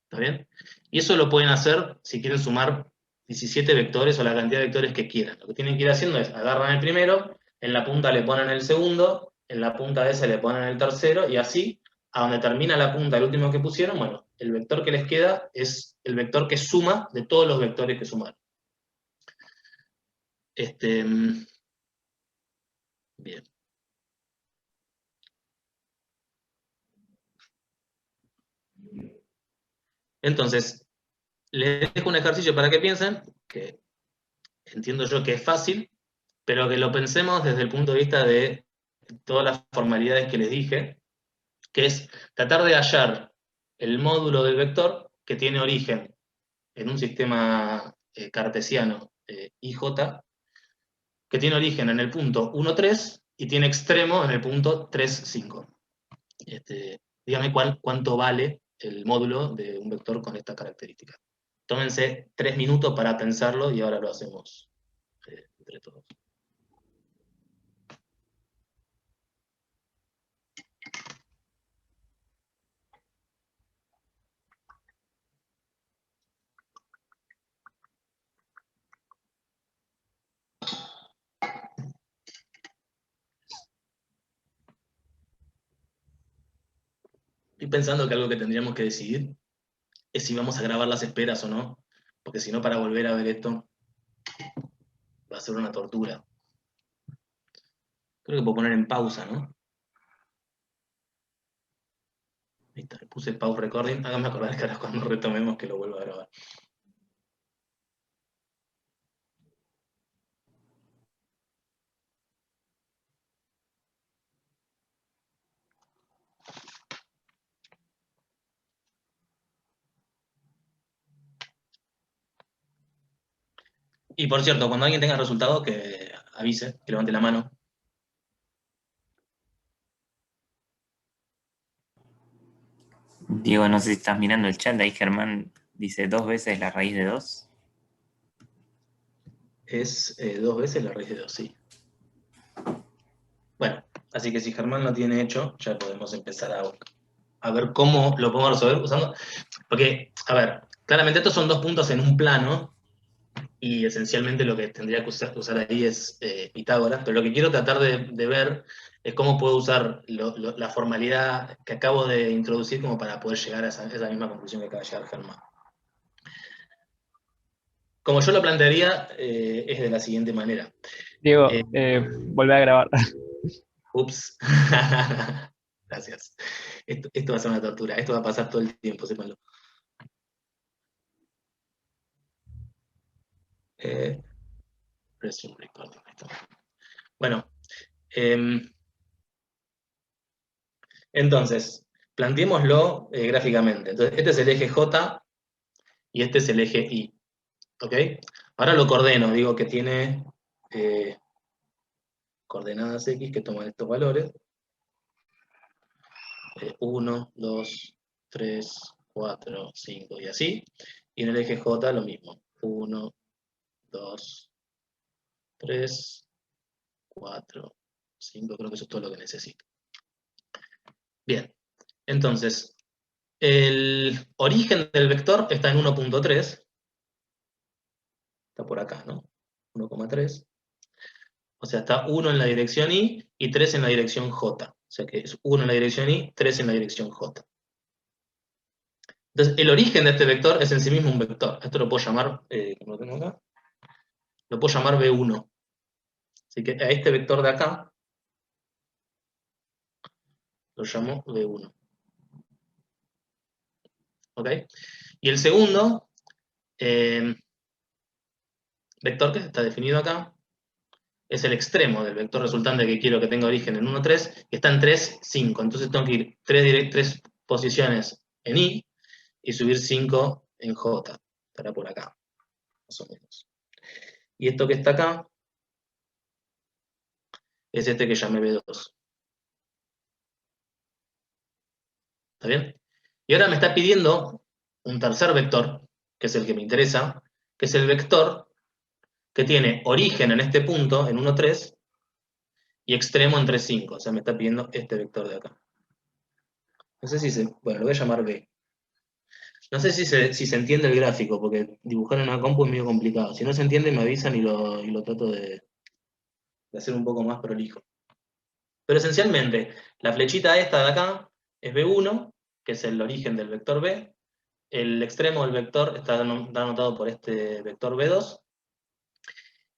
¿Está bien? Y eso lo pueden hacer si quieren sumar 17 vectores o la cantidad de vectores que quieran. Lo que tienen que ir haciendo es agarran el primero, en la punta le ponen el segundo, en la punta de ese le ponen el tercero, y así, a donde termina la punta, el último que pusieron, bueno, el vector que les queda es el vector que suma de todos los vectores que sumaron. Bien. Entonces, les dejo un ejercicio para que piensen, que entiendo yo que es fácil, pero que lo pensemos desde el punto de vista de todas las formalidades que les dije, que es tratar de hallar el módulo del vector que tiene origen en un sistema cartesiano IJ, que tiene origen en el punto 1, 3 y tiene extremo en el punto 3, 5. Dígame cuánto vale el módulo de un vector con esta característica. Tómense 3 minutos para pensarlo y ahora lo hacemos entre todos. Estoy pensando que algo que tendríamos que decidir es si vamos a grabar las esperas o no, porque si no, para volver a ver esto va a ser una tortura. Creo que puedo poner en pausa, ¿no? Ahí está, puse pause recording. Háganme acordar que ahora cuando retomemos que lo vuelvo a grabar. Y por cierto, cuando alguien tenga el resultado, que avise, que levante la mano. Diego, no sé si estás mirando el chat, ahí Germán dice 2 veces la raíz de 2. Es 2 veces la raíz de 2, sí. Bueno, así que si Germán lo tiene hecho, ya podemos empezar a ver cómo lo podemos resolver usando... Porque, a ver, claramente estos son 2 puntos en un plano, y esencialmente lo que tendría que usar ahí es Pitágoras, pero lo que quiero tratar de ver es cómo puedo usar la formalidad que acabo de introducir como para poder llegar a esa misma conclusión que acaba de llegar Germán. Como yo lo plantearía, es de la siguiente manera. Diego, Eh, volvé a grabar. Ups. Gracias. Esto va a ser una tortura. Esto va a pasar todo el tiempo, sépanlo. Resume recording. Ahí está. Bueno, entonces, planteémoslo gráficamente. Entonces, este es el eje J y este es el eje Y. ¿Ok? Ahora lo coordeno, digo que tiene coordenadas X que toman estos valores. 1, 2, 3, 4, 5 y así. Y en el eje J lo mismo. 1, 2, 3, 4, 5. Creo que eso es todo lo que necesito. Bien. Entonces, el origen del vector está en 1.3. Está por acá, ¿no? 1,3. O sea, está 1 en la dirección y 3 en la dirección J. O sea que es 1 en la dirección Y, 3 en la dirección J. Entonces, el origen de este vector es en sí mismo un vector. Esto lo puedo llamar, como lo tengo acá, lo puedo llamar B1. Así que a este vector de acá lo llamo B1. ¿Ok? Y el segundo vector que está definido acá es el extremo del vector resultante que quiero que tenga origen en 1, 3, que está en 3, 5. Entonces tengo que ir 3 posiciones en Y y subir 5 en J. Estará por acá, más o menos. Y esto que está acá es este que llamé B2. ¿Está bien? Y ahora me está pidiendo un tercer vector, que es el que me interesa, que es el vector que tiene origen en este punto, en 1, 3, y extremo en 3, 5. O sea, me está pidiendo este vector de acá. No sé si se... Bueno, lo voy a llamar B. No sé si se entiende el gráfico, porque dibujar en una compu es medio complicado. Si no se entiende, me avisan y lo trato de hacer un poco más prolijo. Pero esencialmente, la flechita esta de acá es B1, que es el origen del vector B. El extremo del vector está anotado por este vector B2.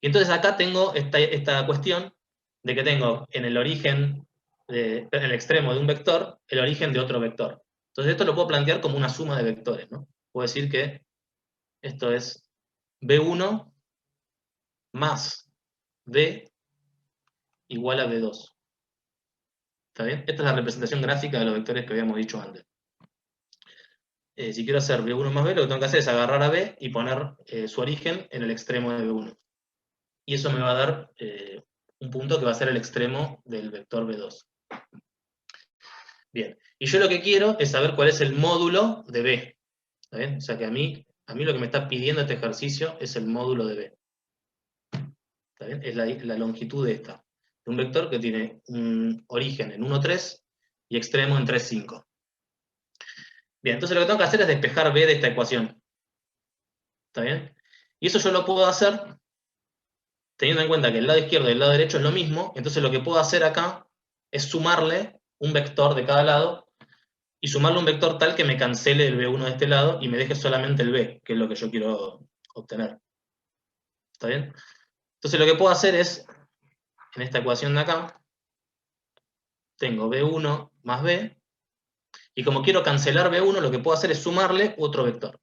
Y entonces acá tengo esta cuestión de que tengo en el origen, en el extremo de un vector, el origen de otro vector. Entonces esto lo puedo plantear como una suma de vectores, ¿no? Puedo decir que esto es B1 más B igual a B2. ¿Está bien? Esta es la representación gráfica de los vectores que habíamos dicho antes. Si quiero hacer B1 más B, lo que tengo que hacer es agarrar a B y poner su origen en el extremo de B1. Y eso me va a dar un punto que va a ser el extremo del vector B2. Bien, y yo lo que quiero es saber cuál es el módulo de B. ¿Está bien? O sea que a mí lo que me está pidiendo este ejercicio es el módulo de B. ¿Está bien? Es la longitud de esta. De un vector que tiene un origen en 1, 3 y extremo en 3, 5. Bien, entonces lo que tengo que hacer es despejar B de esta ecuación. ¿Está bien? Y eso yo lo puedo hacer teniendo en cuenta que el lado izquierdo y el lado derecho es lo mismo. Entonces lo que puedo hacer acá es sumarle un vector de cada lado y sumarle un vector tal que me cancele el B1 de este lado y me deje solamente el B, que es lo que yo quiero obtener. ¿Está bien? Entonces lo que puedo hacer es, en esta ecuación de acá, tengo B1 más B, y como quiero cancelar B1, lo que puedo hacer es sumarle otro vector.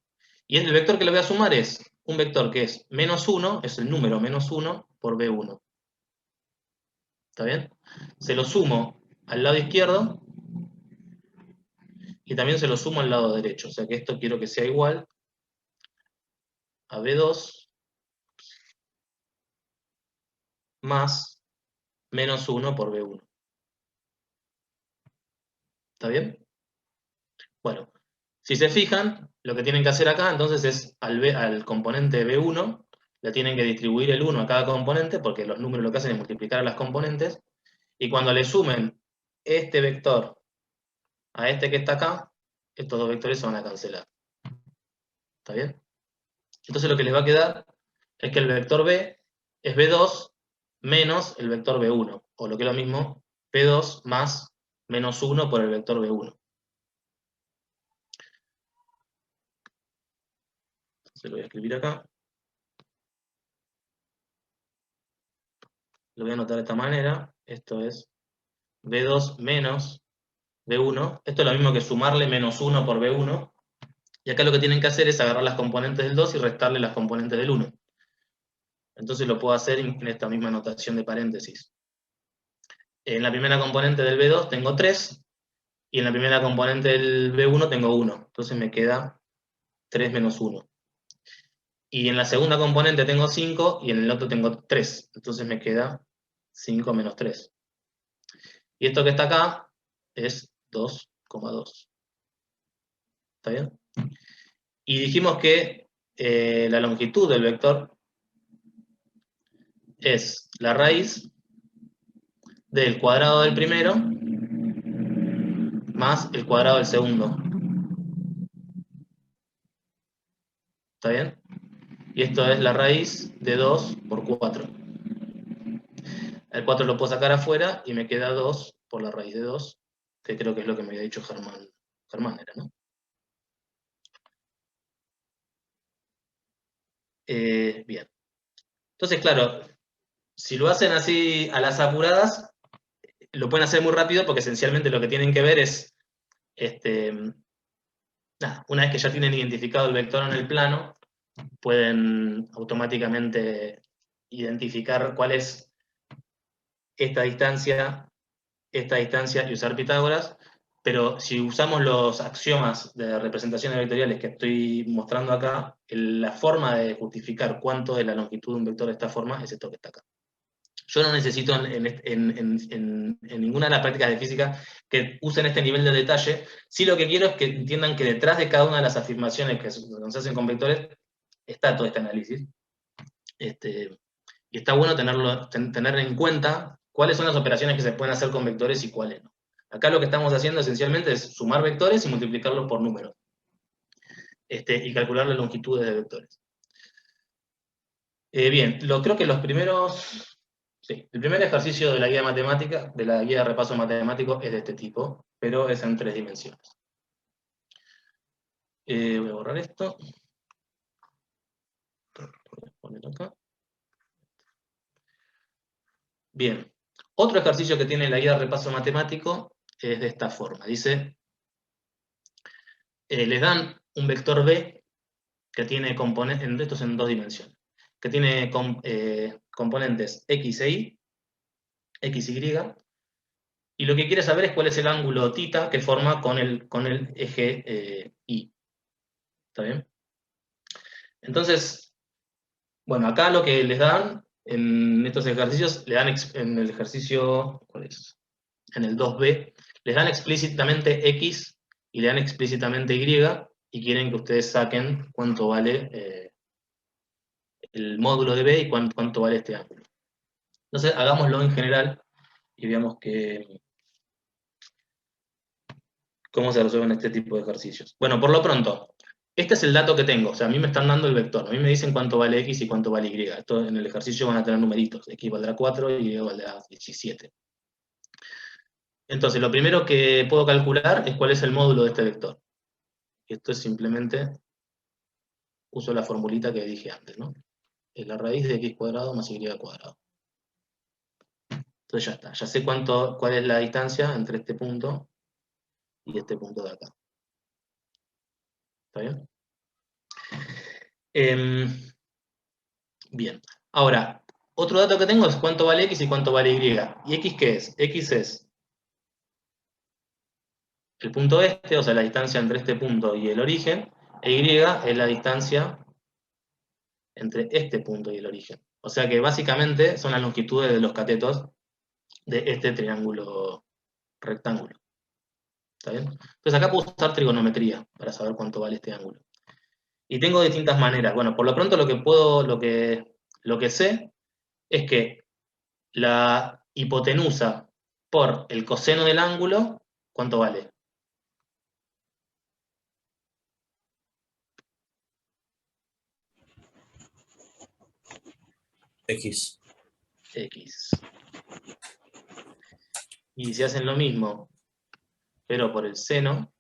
Y el vector que le voy a sumar es un vector que es menos 1, es el número menos 1 por B1. ¿Está bien? Se lo sumo al lado izquierdo, y también se lo sumo al lado derecho. O sea que esto quiero que sea igual a B2 más menos 1 por B1. ¿Está bien? Bueno, si se fijan, lo que tienen que hacer acá entonces es al componente B1, le tienen que distribuir el 1 a cada componente, porque los números lo que hacen es multiplicar a las componentes, y cuando le sumen este vector a este que está acá, estos dos vectores se van a cancelar. ¿Está bien? Entonces lo que les va a quedar es que el vector B es B2 menos el vector B1, o lo que es lo mismo, B2 más menos 1 por el vector B1. Entonces lo voy a escribir acá. Lo voy a anotar de esta manera. Esto es B2 menos B1. Esto es lo mismo que sumarle menos 1 por B1. Y acá lo que tienen que hacer es agarrar las componentes del 2 y restarle las componentes del 1. Entonces lo puedo hacer en esta misma notación de paréntesis. En la primera componente del B2 tengo 3, y en la primera componente del B1 tengo 1. Entonces me queda 3 menos 1. Y en la segunda componente tengo 5, y en el otro tengo 3. Entonces me queda 5 menos 3. Y esto que está acá es 2,2. ¿Está bien? Y dijimos que la longitud del vector es la raíz del cuadrado del primero más el cuadrado del segundo. ¿Está bien? Y esto es la raíz de 2 por 4. El 4 lo puedo sacar afuera y me queda 2 por la raíz de 2, que creo que es lo que me había dicho Germán. Germán era, ¿no? Bien. Entonces, claro, si lo hacen así a las apuradas, lo pueden hacer muy rápido porque esencialmente lo que tienen que ver es, una vez que ya tienen identificado el vector en el plano, pueden automáticamente identificar cuál es esta distancia y usar Pitágoras, pero si usamos los axiomas de representaciones vectoriales que estoy mostrando acá, la forma de justificar cuánto es la longitud de un vector de esta forma es esto que está acá. Yo no necesito en ninguna de las prácticas de física que usen este nivel de detalle. Sí, lo que quiero es que entiendan que detrás de cada una de las afirmaciones que se hacen con vectores está todo este análisis. Y está bueno tener en cuenta cuáles son las operaciones que se pueden hacer con vectores y cuáles no. Acá lo que estamos haciendo esencialmente es sumar vectores y multiplicarlos por números. Y calcular las longitudes de vectores. Bien, creo que los primeros... Sí, el primer ejercicio de la guía matemática, de la guía de repaso matemático, es de este tipo, pero es en 3 dimensiones. Voy a borrar esto. Voy a poner acá. Bien, otro ejercicio que tiene la guía de repaso matemático es de esta forma. Dice, les dan un vector B que tiene componentes, esto es en 2 dimensiones, que tiene componentes X e Y, X, Y, y lo que quiere saber es cuál es el ángulo θ que forma con el eje Y. ¿Está bien? Entonces, bueno, acá lo que les dan en estos ejercicios, le dan en el ejercicio, ¿cuál es? En el 2B, les dan explícitamente X y le dan explícitamente Y, y quieren que ustedes saquen cuánto vale el módulo de B y cuánto vale este ángulo. Entonces, hagámoslo en general y veamos cómo se resuelven este tipo de ejercicios. Bueno, por lo pronto, este es el dato que tengo. O sea, a mí me están dando el vector. A mí me dicen cuánto vale X y cuánto vale Y. Esto en el ejercicio van a tener numeritos. X valdrá 4 y Y valdrá 17. Entonces, lo primero que puedo calcular es cuál es el módulo de este vector. Esto es simplemente, uso la formulita que dije antes, ¿no? Es la raíz de X cuadrado más Y cuadrado. Entonces ya está. Ya sé cuál es la distancia entre este punto y este punto de acá. ¿Está bien? Bien. Ahora, otro dato que tengo es cuánto vale X y cuánto vale Y. ¿Y X qué es? X es el punto este, o sea, la distancia entre este punto y el origen, e Y es la distancia entre este punto y el origen. O sea que básicamente son las longitudes de los catetos de este triángulo rectángulo. ¿Está bien? Entonces acá puedo usar trigonometría para saber cuánto vale este ángulo. Y tengo distintas maneras. Bueno, por lo pronto lo que sé es que la hipotenusa por el coseno del ángulo, ¿cuánto vale? X. X. Y si hacen lo mismo, pero por el seno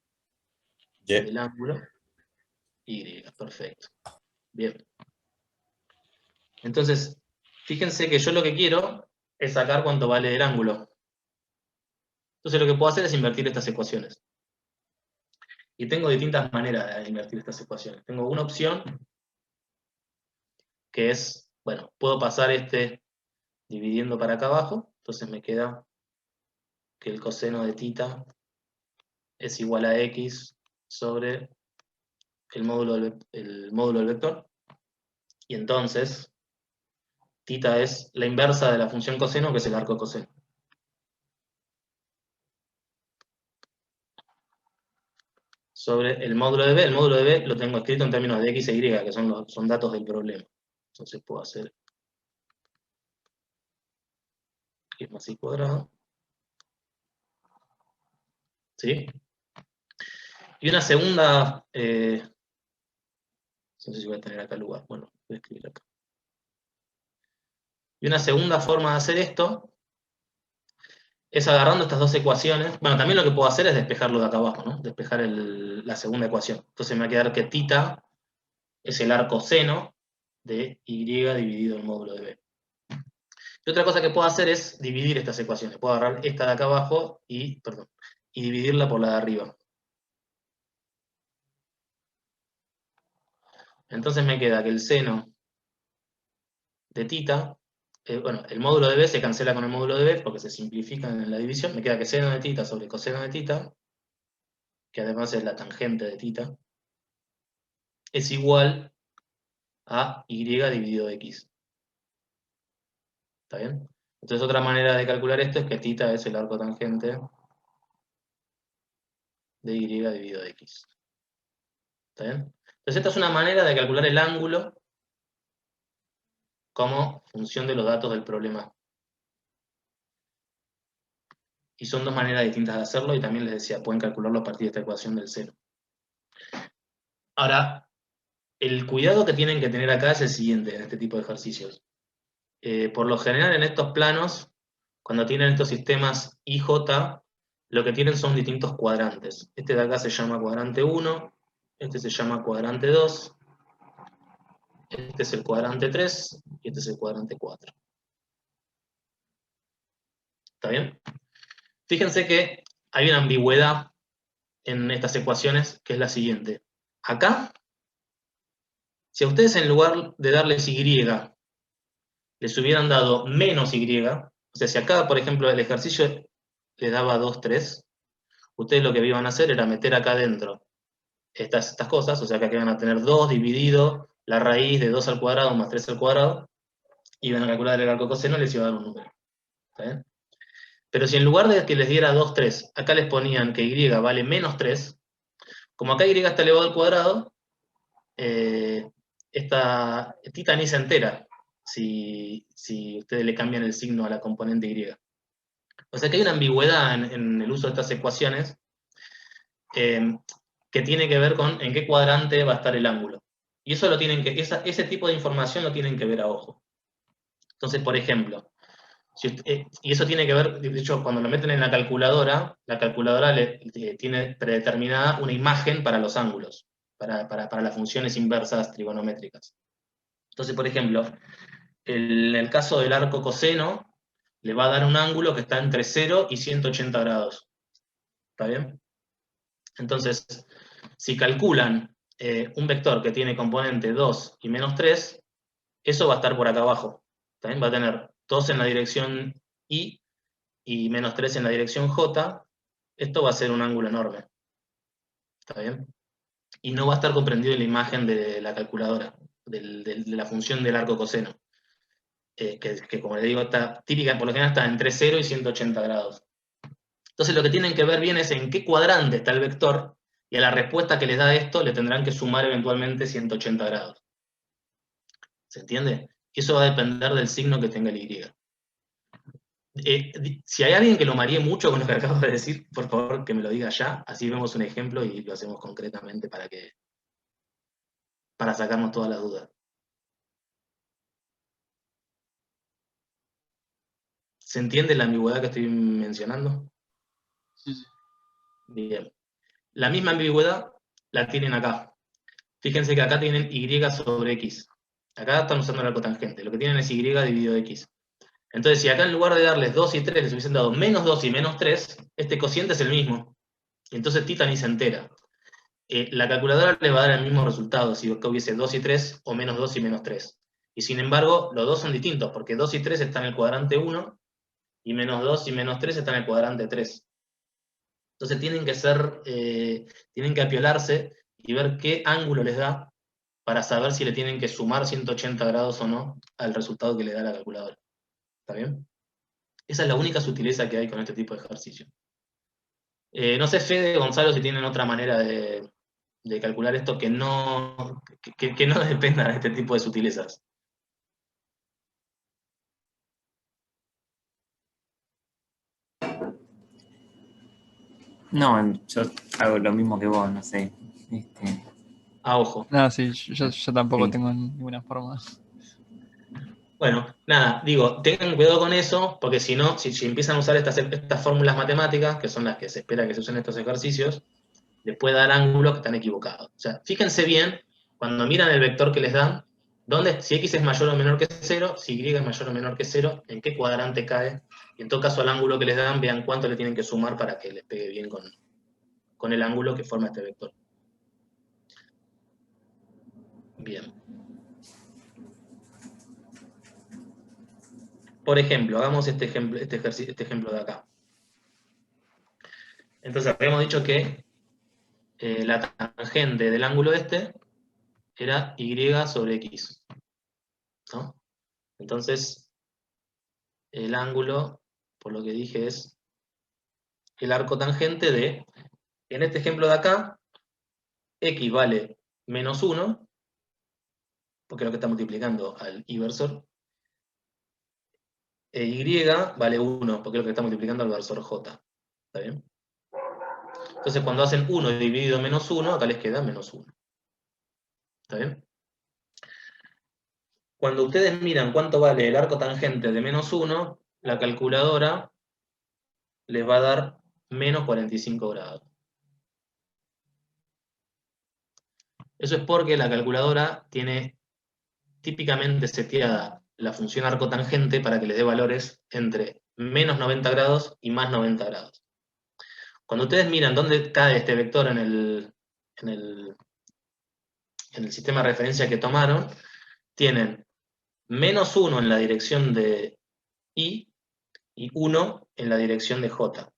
Y. del ángulo, Y. Perfecto. Bien. Entonces, fíjense que yo lo que quiero es sacar cuánto vale el ángulo. Entonces lo que puedo hacer es invertir estas ecuaciones. Y tengo distintas maneras de invertir estas ecuaciones. Tengo una opción que es, bueno, puedo pasar dividiendo para acá abajo, entonces me queda que el coseno de θ es igual a X sobre el módulo del vector. Y entonces, θ es la inversa de la función coseno, que es el arco coseno. Sobre el módulo de B. El módulo de B lo tengo escrito en términos de X e Y, que son datos del problema. Entonces puedo hacer X más Y cuadrado. ¿Sí? Y una segunda... no sé si voy a tener acá lugar. Bueno, voy a escribir acá. Y una segunda forma de hacer esto es agarrando estas dos ecuaciones. Bueno, también lo que puedo hacer es despejarlo de acá abajo, ¿no? Despejar la segunda ecuación. Entonces me va a quedar que θ es el arco seno de Y dividido el módulo de B. Y otra cosa que puedo hacer es dividir estas ecuaciones. Puedo agarrar esta de acá abajo y dividirla por la de arriba. Entonces me queda que el seno de θ, bueno, el módulo de B se cancela con el módulo de B porque se simplifica en la división. Me queda que seno de θ sobre coseno de θ, que además es la tangente de θ, es igual a Y dividido X. ¿Está bien? Entonces otra manera de calcular esto es que θ es el arco tangente de Y dividido X. ¿Está bien? Entonces esta es una manera de calcular el ángulo como función de los datos del problema. Y son dos maneras distintas de hacerlo, y también les decía, pueden calcularlo a partir de esta ecuación del seno. Ahora, el cuidado que tienen que tener acá es el siguiente en este tipo de ejercicios. Por lo general en estos planos, cuando tienen estos sistemas IJ, lo que tienen son distintos cuadrantes. Este de acá se llama cuadrante 1, este se llama cuadrante 2, este es el cuadrante 3 y este es el cuadrante 4. ¿Está bien? Fíjense que hay una ambigüedad en estas ecuaciones que es la siguiente. Acá, si a ustedes en lugar de darles Y, les hubieran dado menos Y, o sea, si acá, por ejemplo, el ejercicio les daba 2, 3, ustedes lo que iban a hacer era meter acá adentro estas cosas, o sea, que acá iban a tener 2 dividido la raíz de 2 al cuadrado más 3 al cuadrado, y iban a calcular el arco coseno y les iba a dar un número. ¿Está bien? Pero si en lugar de que les diera 2, 3, acá les ponían que Y vale menos 3, como acá Y está elevado al cuadrado, esta θ ni se entera si ustedes le cambian el signo a la componente Y. O sea que hay una ambigüedad en el uso de estas ecuaciones que tiene que ver con en qué cuadrante va a estar el ángulo. Y eso ese tipo de información lo tienen que ver a ojo. Entonces, por ejemplo, y eso tiene que ver, de hecho, cuando lo meten en la calculadora tiene predeterminada una imagen para los ángulos, para las funciones inversas trigonométricas. Entonces, por ejemplo, en el caso del arco coseno, le va a dar un ángulo que está entre 0 y 180 grados. ¿Está bien? Entonces, si calculan un vector que tiene componente 2 y menos 3, eso va a estar por acá abajo. ¿Está bien? Va a tener 2 en la dirección Y y menos 3 en la dirección J. Esto va a ser un ángulo enorme. ¿Está bien? Y no va a estar comprendido en la imagen de la calculadora, de la función del arco coseno. que como les digo, está típica, por lo general está entre 0 y 180 grados. Entonces lo que tienen que ver bien es en qué cuadrante está el vector, y a la respuesta que les da esto le tendrán que sumar eventualmente 180 grados. ¿Se entiende? Eso va a depender del signo que tenga el Y. Si hay alguien que lo maree mucho con lo que acabo de decir, por favor que me lo diga ya, así vemos un ejemplo y lo hacemos concretamente para sacarnos todas las dudas. ¿Se entiende la ambigüedad que estoy mencionando? Sí, sí. Bien. La misma ambigüedad la tienen acá. Fíjense que acá tienen Y sobre X. Acá están usando el arco tangente. Lo que tienen es Y dividido X. Entonces, si acá en lugar de darles 2 y 3 les hubiesen dado menos 2 y menos 3, este cociente es el mismo. Y entonces Tita ni se entera. La calculadora le va a dar el mismo resultado si acá hubiese 2 y 3 o menos 2 y menos 3. Y sin embargo, los dos son distintos, porque 2 y 3 están en el cuadrante 1, y menos 2 y menos 3 están en el cuadrante 3. Entonces tienen que apiolarse y ver qué ángulo les da para saber si le tienen que sumar 180 grados o no al resultado que le da la calculadora. ¿Está bien? Esa es la única sutileza que hay con este tipo de ejercicio. No sé, Fede, Gonzalo, si tienen otra manera de calcular esto que no dependa de este tipo de sutilezas. No, yo hago lo mismo que vos, no sé. A ojo. No, sí, yo tampoco Sí. tengo ninguna forma. Bueno, nada, digo, tengan cuidado con eso, porque si no, si empiezan a usar estas fórmulas matemáticas, que son las que se espera que se usen en estos ejercicios, les puede dar ángulos que están equivocados. O sea, fíjense bien, cuando miran el vector que les dan, si X es mayor o menor que 0, si Y es mayor o menor que 0, en qué cuadrante cae, y en todo caso al ángulo que les dan, vean cuánto le tienen que sumar para que les pegue bien con el ángulo que forma este vector. Bien. Por ejemplo, hagamos este ejemplo de acá. Entonces, habíamos dicho que la tangente del ángulo este era Y sobre X, ¿no? Entonces, el ángulo, por lo que dije, es el arco tangente de, en este ejemplo de acá, X vale menos 1, porque es lo que está multiplicando al inversor, e Y vale 1, porque es lo que está multiplicando al versor J. ¿Está bien? Entonces, cuando hacen 1 dividido menos 1, acá les queda menos 1. ¿Está bien? Cuando ustedes miran cuánto vale el arco tangente de menos 1, la calculadora les va a dar menos 45 grados. Eso es porque la calculadora tiene típicamente seteada la función arco tangente para que les dé valores entre menos 90 grados y más 90 grados. Cuando ustedes miran dónde cae este vector en el sistema de referencia que tomaron, tienen menos 1 en la dirección de Y y 1 en la dirección de J. O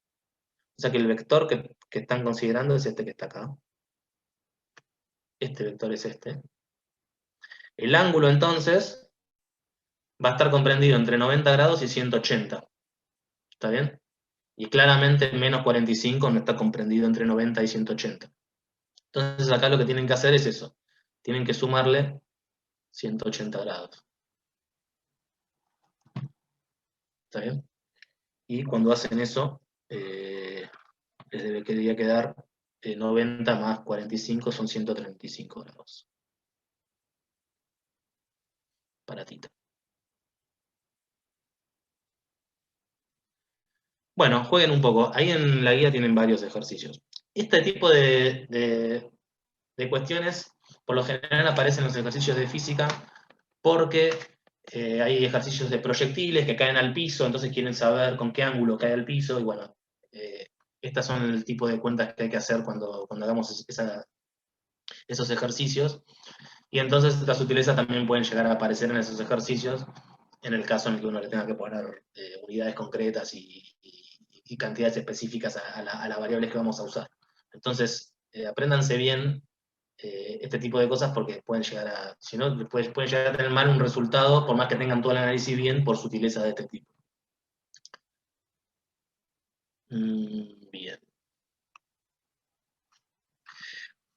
sea que el vector que están considerando es este que está acá. Este vector es este. El ángulo entonces va a estar comprendido entre 90 grados y 180. ¿Está bien? Y claramente menos 45 no está comprendido entre 90 y 180. Entonces acá lo que tienen que hacer es eso. Tienen que sumarle 180 grados. ¿Está bien? Y cuando hacen eso, les debería quedar 90 más 45 son 135 grados. Para Tita. Bueno, jueguen un poco. Ahí en la guía tienen varios ejercicios. Este tipo de cuestiones, por lo general, aparecen en los ejercicios de física porque hay ejercicios de proyectiles que caen al piso, entonces quieren saber con qué ángulo cae al piso, y bueno, estas son el tipo de cuentas que hay que hacer cuando hagamos esos ejercicios. Y entonces estas sutilezas también pueden llegar a aparecer en esos ejercicios, en el caso en el que uno le tenga que poner unidades concretas y cantidades específicas a las variables que vamos a usar. Entonces, apréndanse bien este tipo de cosas porque pueden llegar a, si no, pueden llegar a tener mal un resultado, por más que tengan todo el análisis bien, por sutileza de este tipo. Bien.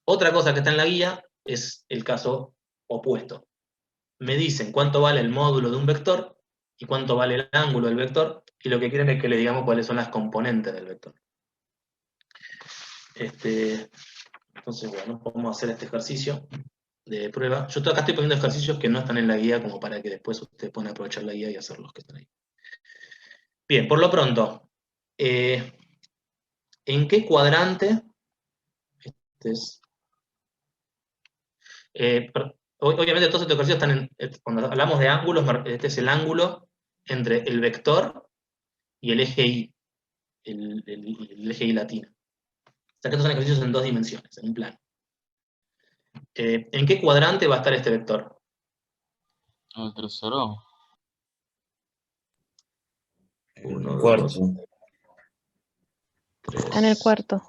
Otra cosa que está en la guía es el caso opuesto. Me dicen cuánto vale el módulo de un vector y cuánto vale el ángulo del vector, y lo que quieren es que le digamos cuáles son las componentes del vector. Entonces, bueno, vamos a hacer este ejercicio de prueba. Yo acá estoy poniendo ejercicios que no están en la guía, como para que después ustedes puedan aprovechar la guía y hacer los que están ahí. Bien, por lo pronto, ¿en qué cuadrante? Obviamente todos estos ejercicios están cuando hablamos de ángulos, este es el ángulo entre el vector y el eje Y, el eje Y latino. O sea que estos son ejercicios en 2 dimensiones, en un plano. ¿En qué cuadrante va a estar este vector? El tercero. El 1, cuarto. 2, 3. Está en el cuarto.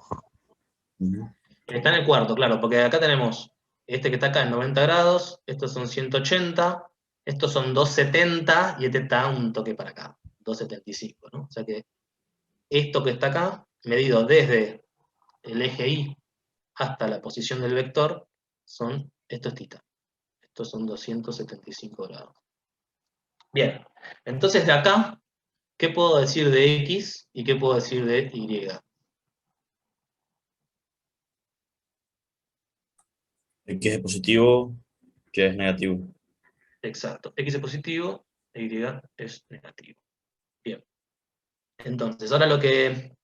Está en el cuarto, claro, porque acá tenemos este que está acá en 90 grados, estos son 180, estos son 270 y este está un toque para acá, 275, ¿no? O sea que esto que está acá, medido desde el eje Y hasta la posición del vector, esto es θ. Estos son 275 grados. Bien, entonces de acá, ¿qué puedo decir de X y qué puedo decir de Y? X es positivo, que es negativo. Exacto, X es positivo e Y es negativo. Bien, entonces ahora lo que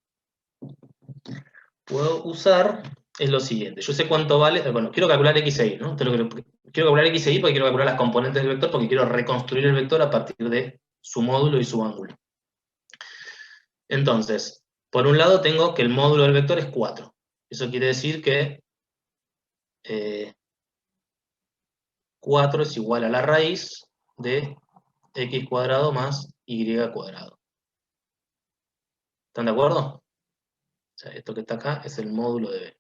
puedo usar es lo siguiente. Yo sé cuánto vale, bueno, quiero calcular X e Y, ¿no? Quiero calcular X e Y porque quiero calcular las componentes del vector, porque quiero reconstruir el vector a partir de su módulo y su ángulo. Entonces, por un lado tengo que el módulo del vector es 4. Eso quiere decir que 4 es igual a la raíz de X cuadrado más Y cuadrado. ¿Están de acuerdo? O sea, esto que está acá es el módulo de B.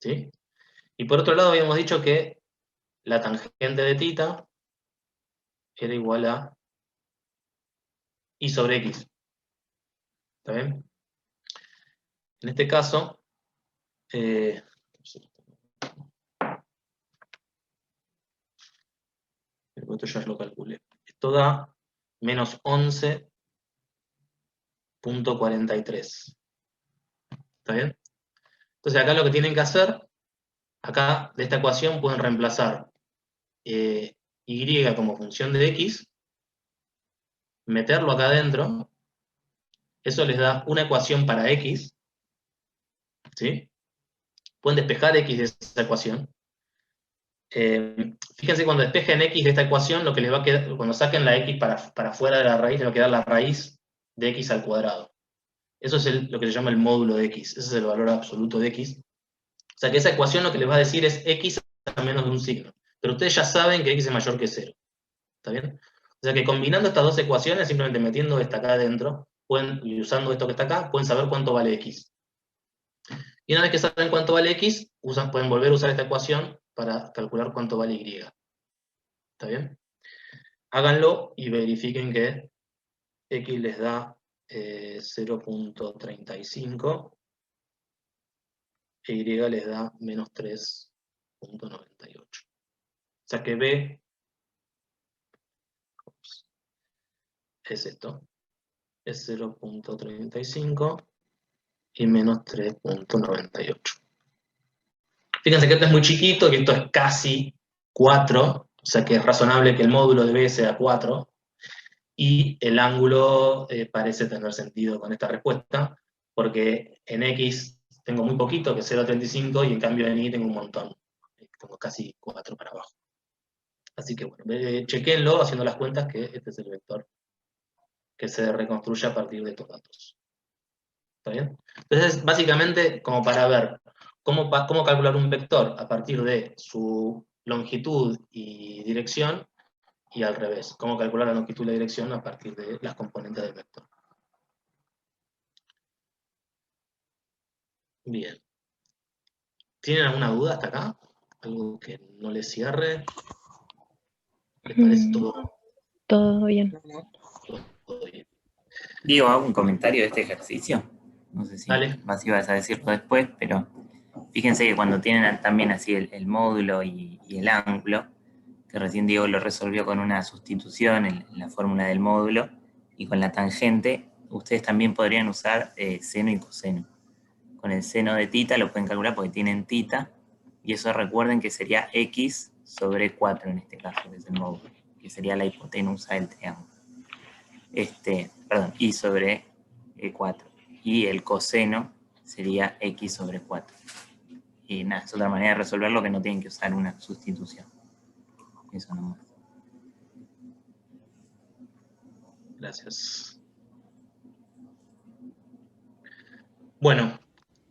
¿Sí? Y por otro lado habíamos dicho que la tangente de θ era igual a Y sobre X. ¿Está bien? En este caso, esto ya lo calculé. Esto da menos 11.43. ¿Está bien? Entonces acá lo que tienen que hacer, acá de esta ecuación pueden reemplazar Y como función de X, meterlo acá adentro, eso les da una ecuación para X, ¿sí? Pueden despejar X de esa ecuación. Fíjense, cuando despejen X de esta ecuación, lo que les va a quedar, cuando saquen la X para fuera de la raíz, les va a quedar la raíz de X al cuadrado. Eso es lo que se llama el módulo de X, ese es el valor absoluto de X. O sea que esa ecuación lo que les va a decir es X a menos de un signo. Pero ustedes ya saben que X es mayor que 0. ¿Está bien? O sea que combinando estas dos ecuaciones, simplemente metiendo esta acá adentro, y usando esto que está acá, pueden saber cuánto vale X. Y una vez que saben cuánto vale X, pueden volver a usar esta ecuación para calcular cuánto vale Y. ¿Está bien? Háganlo y verifiquen que X les da 0.35 e Y les da menos 3.98. O sea que B es esto. Es 0.35 y menos 3.98. Fíjense que esto es muy chiquito, que esto es casi 4, o sea que es razonable que el módulo de B sea 4, y el ángulo parece tener sentido con esta respuesta, porque en X tengo muy poquito, que es 0.35, y en cambio en Y tengo un montón, tengo casi 4 para abajo. Así que bueno, chequenlo haciendo las cuentas que este es el vector que se reconstruye a partir de estos datos. ¿Está bien? Entonces, básicamente, como para ver cómo calcular un vector a partir de su longitud y dirección, y al revés, cómo calcular la longitud y la dirección a partir de las componentes del vector. Bien. ¿Tienen alguna duda hasta acá? ¿Algo que no les cierre? ¿Les parece Todo bien. todo bien? Diego, hago un comentario de este ejercicio. No sé si Dale. vas ibas a decirlo después, pero fíjense que cuando tienen también así el módulo y el ángulo, que recién Diego lo resolvió con una sustitución en la fórmula del módulo, y con la tangente, ustedes también podrían usar seno y coseno. Con el seno de tita lo pueden calcular porque tienen tita, y eso recuerden que sería x sobre 4 en este caso, que es el módulo, que sería la hipotenusa del triángulo. Perdón, y sobre 4. Y el coseno sería x sobre 4. Y nada, es otra manera de resolverlo que no tienen que usar una sustitución. Eso nomás. Gracias. Bueno,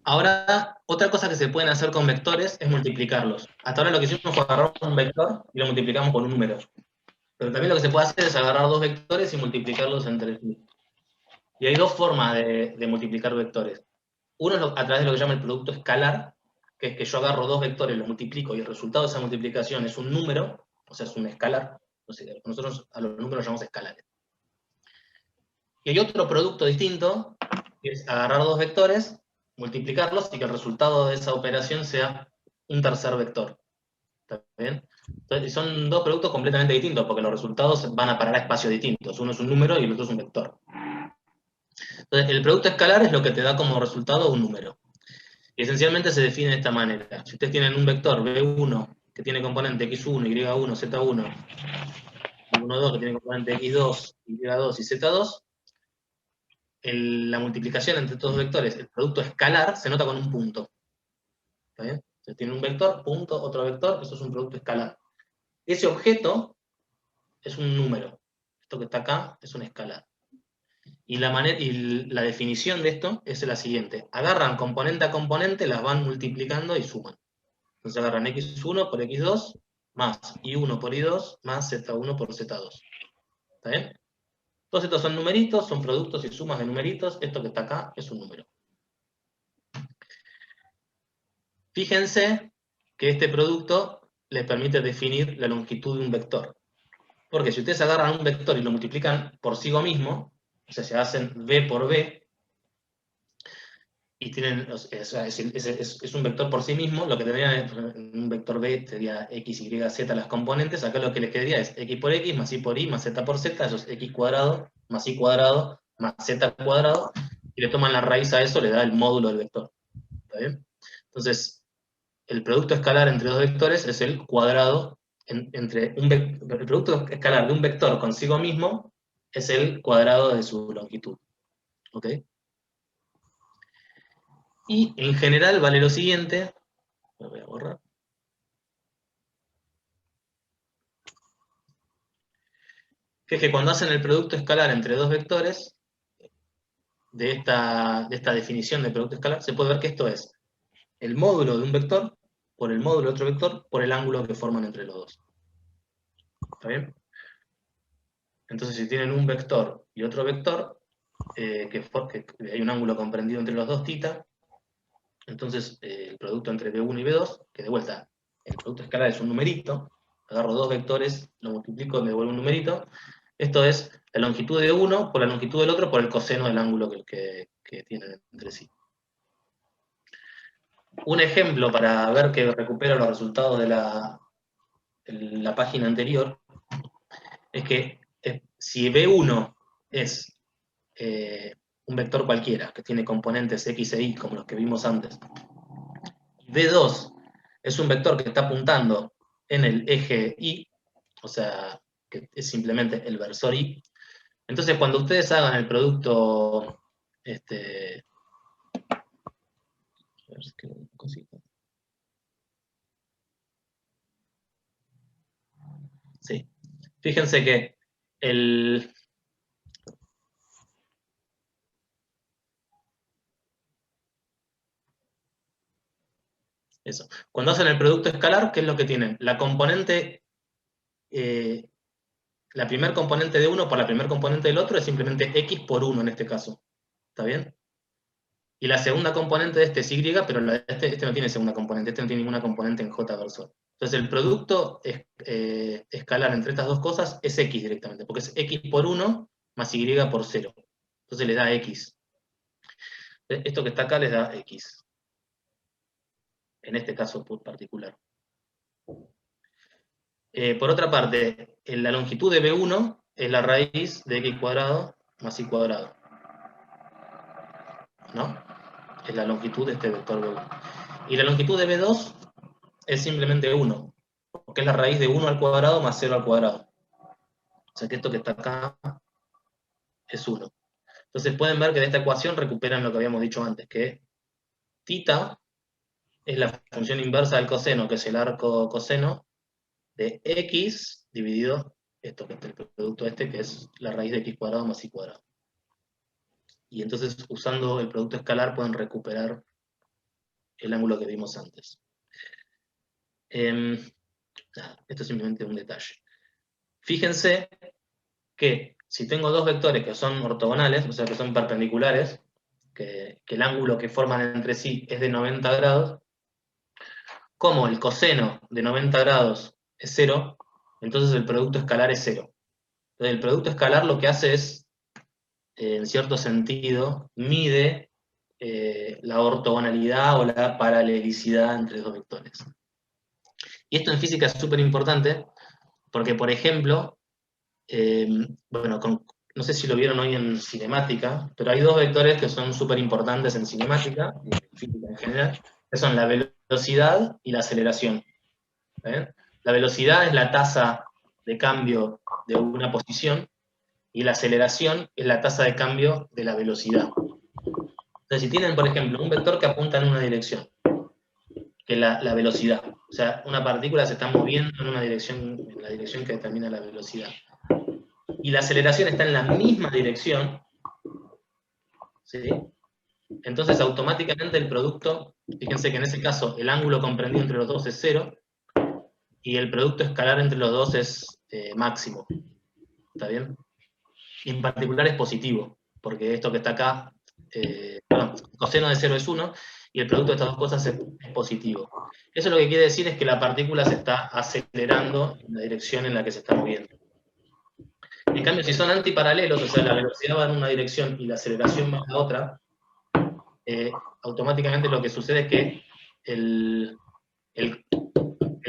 ahora otra cosa que se pueden hacer con vectores es multiplicarlos. Hasta ahora lo que hicimos fue agarrar un vector y lo multiplicamos con un número. Pero también lo que se puede hacer es agarrar dos vectores y multiplicarlos entre sí. Y hay dos formas de multiplicar vectores. Uno es a través de lo que se llama el producto escalar, que es que yo agarro dos vectores, los multiplico y el resultado de esa multiplicación es un número, o sea, es un escalar. O sea, nosotros a los números los llamamos escalares. Y hay otro producto distinto, que es agarrar dos vectores, multiplicarlos y que el resultado de esa operación sea un tercer vector. ¿Está bien? Entonces, son dos productos completamente distintos, porque los resultados van a parar a espacios distintos. Uno es un número y el otro es un vector. Entonces, el producto escalar es lo que te da como resultado un número. Y esencialmente se define de esta manera. Si ustedes tienen un vector B1 que tiene componente X1, Y1, Z1, Y12 que tiene componente X2, Y2 y Z2, la multiplicación entre estos dos vectores, el producto escalar, se nota con un punto. ¿Está bien? Entonces tiene un vector, punto, otro vector, eso es un producto escalar. Ese objeto es un número. Esto que está acá es un escalar. Y la definición de esto es la siguiente. Agarran componente a componente, las van multiplicando y suman. Entonces agarran x1 por x2, más y1 por y2, más z1 por z2. ¿Está bien? Todos estos son numeritos, son productos y sumas de numeritos. Esto que está acá es un número. Fíjense que este producto les permite definir la longitud de un vector. Porque si ustedes agarran un vector y lo multiplican por sí mismo, o sea, se hacen b por b, y tienen, es un vector por sí mismo, lo que tendrían es, un vector b sería x, y, z las componentes, acá lo que les quedaría es x por x, más y por y, más z por z, eso es x cuadrado, más y cuadrado, más z cuadrado, y le toman la raíz a eso, le da el módulo del vector. ¿Está bien? Entonces, el producto escalar entre dos vectores es el cuadrado entre el producto escalar de un vector consigo mismo es el cuadrado de su longitud. ¿Ok? Y en general vale lo siguiente, lo voy a borrar. Que es que cuando hacen el producto escalar entre dos vectores, de esta definición de producto escalar, se puede ver que esto es el módulo de un vector por el módulo de otro vector por el ángulo que forman entre los dos. ¿Está bien? Entonces, si tienen un vector y otro vector, que hay un ángulo comprendido entre los dos, θ, entonces el producto entre B1 y B2, que de vuelta, el producto escalar es un numerito, agarro dos vectores, lo multiplico y me devuelve un numerito, esto es la longitud de uno por la longitud del otro por el coseno del ángulo que tienen entre sí. Un ejemplo para ver que recupero los resultados de la página anterior, es que si B1 es un vector cualquiera, que tiene componentes x e y, como los que vimos antes, B2 es un vector que está apuntando en el eje y, o sea, que es simplemente el versor y. Entonces, cuando ustedes hagan el producto, a ver si queda una cosita. Sí. Fíjense que eso. Cuando hacen el producto escalar, ¿qué es lo que tienen? La componente, la primer componente de uno por la primer componente del otro es simplemente x por 1 en este caso. ¿Está bien? Y la segunda componente de este es Y, pero la de este no tiene segunda componente, este no tiene ninguna componente en J versor. Entonces el producto escalar entre estas dos cosas es X directamente, porque es X por 1 más Y por 0. Entonces le da X. Esto que está acá les da X. En este caso particular. Por otra parte, la longitud de B1 es la raíz de X cuadrado más Y cuadrado. ¿No? Es la longitud de este vector B1. Y la longitud de B2 es simplemente 1, porque es la raíz de 1 al cuadrado más 0 al cuadrado. O sea que esto que está acá es 1. Entonces pueden ver que de esta ecuación recuperan lo que habíamos dicho antes, que θ es la función inversa del coseno, que es el arco coseno de X dividido esto, que es el producto este, que es la raíz de X cuadrado más Y cuadrado. Y entonces, usando el producto escalar, pueden recuperar el ángulo que vimos antes. Esto es simplemente un detalle. Fíjense que si tengo dos vectores que son ortogonales, o sea que son perpendiculares, que el ángulo que forman entre sí es de 90 grados, como el coseno de 90 grados es 0, entonces el producto escalar es 0. Entonces el producto escalar lo que hace es, en cierto sentido, mide la ortogonalidad o la paralelicidad entre dos vectores. Y esto en física es súper importante, porque por ejemplo, bueno, no sé si lo vieron hoy en cinemática, pero hay dos vectores que son súper importantes en cinemática, y en física en general, que son la velocidad y la aceleración. ¿Ven? La velocidad es la tasa de cambio de una posición, y la aceleración es la tasa de cambio de la velocidad. Entonces, si tienen, por ejemplo, un vector que apunta en una dirección, que es la velocidad, o sea, una partícula se está moviendo en una dirección, en la dirección que determina la velocidad, y la aceleración está en la misma dirección, ¿sí? Entonces automáticamente el producto, fíjense que en ese caso el ángulo comprendido entre los dos es 0, y el producto escalar entre los dos es máximo. ¿Está bien? Y en particular es positivo, porque esto que está acá, perdón, coseno de 0 es 1, y el producto de estas dos cosas es positivo. Eso lo que quiere decir es que la partícula se está acelerando en la dirección en la que se está moviendo. En cambio, si son antiparalelos, o sea, la velocidad va en una dirección y la aceleración va en la otra, automáticamente lo que sucede es que el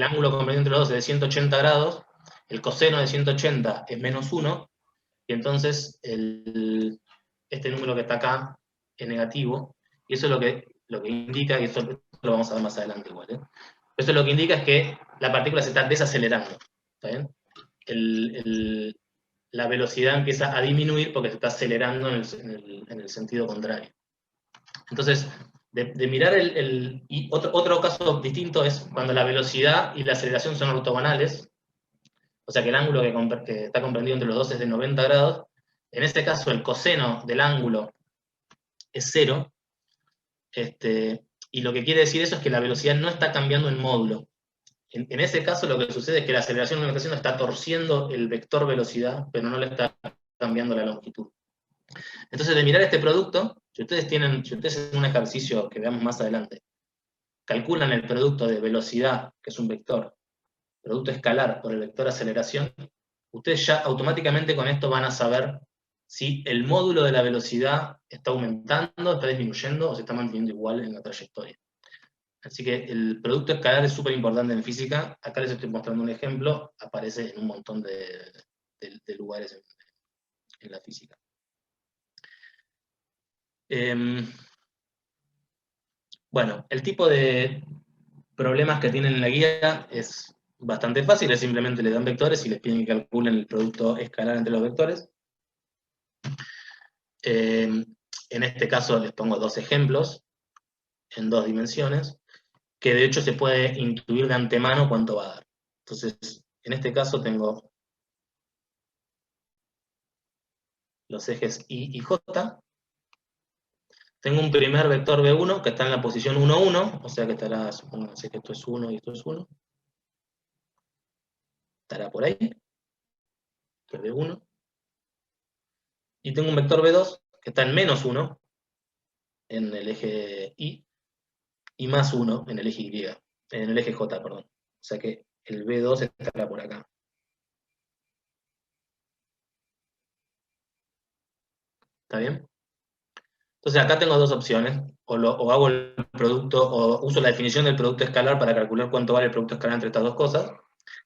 ángulo comprendido entre los dos es de 180 grados, el coseno de 180 es menos 1, y entonces este número que está acá es negativo, y eso es lo que indica, y esto lo vamos a ver más adelante igual, eso lo que indica es que la partícula se está desacelerando, ¿está bien? La velocidad empieza a disminuir porque se está acelerando en el sentido contrario. Entonces, de mirar y otro caso distinto es cuando la velocidad y la aceleración son ortogonales, o sea que el ángulo que está comprendido entre los dos es de 90 grados, en este caso el coseno del ángulo es 0, y lo que quiere decir eso es que la velocidad no está cambiando en módulo. En ese caso lo que sucede es que la aceleración en una ocasión está torciendo el vector velocidad, pero no le está cambiando la longitud. Entonces, de mirar este producto, si ustedes hacen un ejercicio que veamos más adelante, calculan el producto de velocidad, que es un vector, producto escalar por el vector aceleración, ustedes ya automáticamente con esto van a saber si el módulo de la velocidad está aumentando, está disminuyendo o se está manteniendo igual en la trayectoria. Así que el producto escalar es súper importante en física. Acá les estoy mostrando un ejemplo, aparece en un montón de lugares en la física. Bueno, el tipo de problemas que tienen en la guía es bastante fácil, es simplemente le dan vectores y les piden que calculen el producto escalar entre los vectores. En este caso les pongo dos ejemplos en dos dimensiones, que de hecho se puede intuir de antemano cuánto va a dar. Entonces, en este caso tengo los ejes Y y J. Tengo un primer vector B1 que está en la posición 1, 1, o sea que estará, supónganse que esto es 1 y esto es 1. Estará por ahí, que es B1. Y tengo un vector B2 que está en menos 1, en el eje Y, y más 1 en el eje Y, en el eje J, perdón. O sea que el B2 estará por acá. ¿Está bien? Entonces acá tengo dos opciones, o hago el producto, o uso la definición del producto escalar para calcular cuánto vale el producto escalar entre estas dos cosas,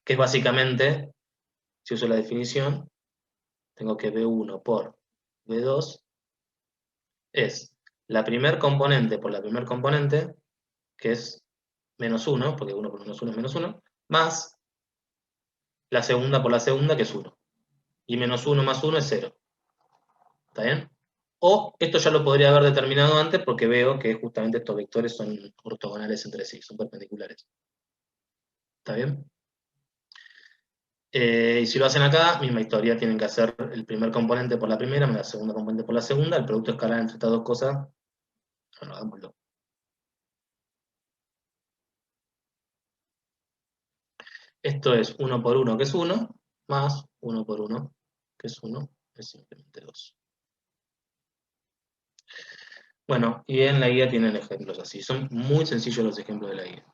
que es básicamente, si uso la definición, tengo que B1 por B2 es la primer componente por la primer componente, que es menos 1, porque 1 por menos 1 es menos 1, más la segunda por la segunda, que es 1. Y menos 1 más 1 es 0. ¿Está bien? O esto ya lo podría haber determinado antes porque veo que justamente estos vectores son ortogonales entre sí, son perpendiculares. ¿Está bien? Y si lo hacen acá, misma historia, tienen que hacer el primer componente por la primera, más la segunda componente por la segunda, el producto escalar entre estas dos cosas, bueno, hagámoslo. Esto es 1 por 1, que es 1, más 1 por 1, que es 1, es simplemente 2. Bueno, y en la guía tienen ejemplos así. Son muy sencillos los ejemplos de la guía.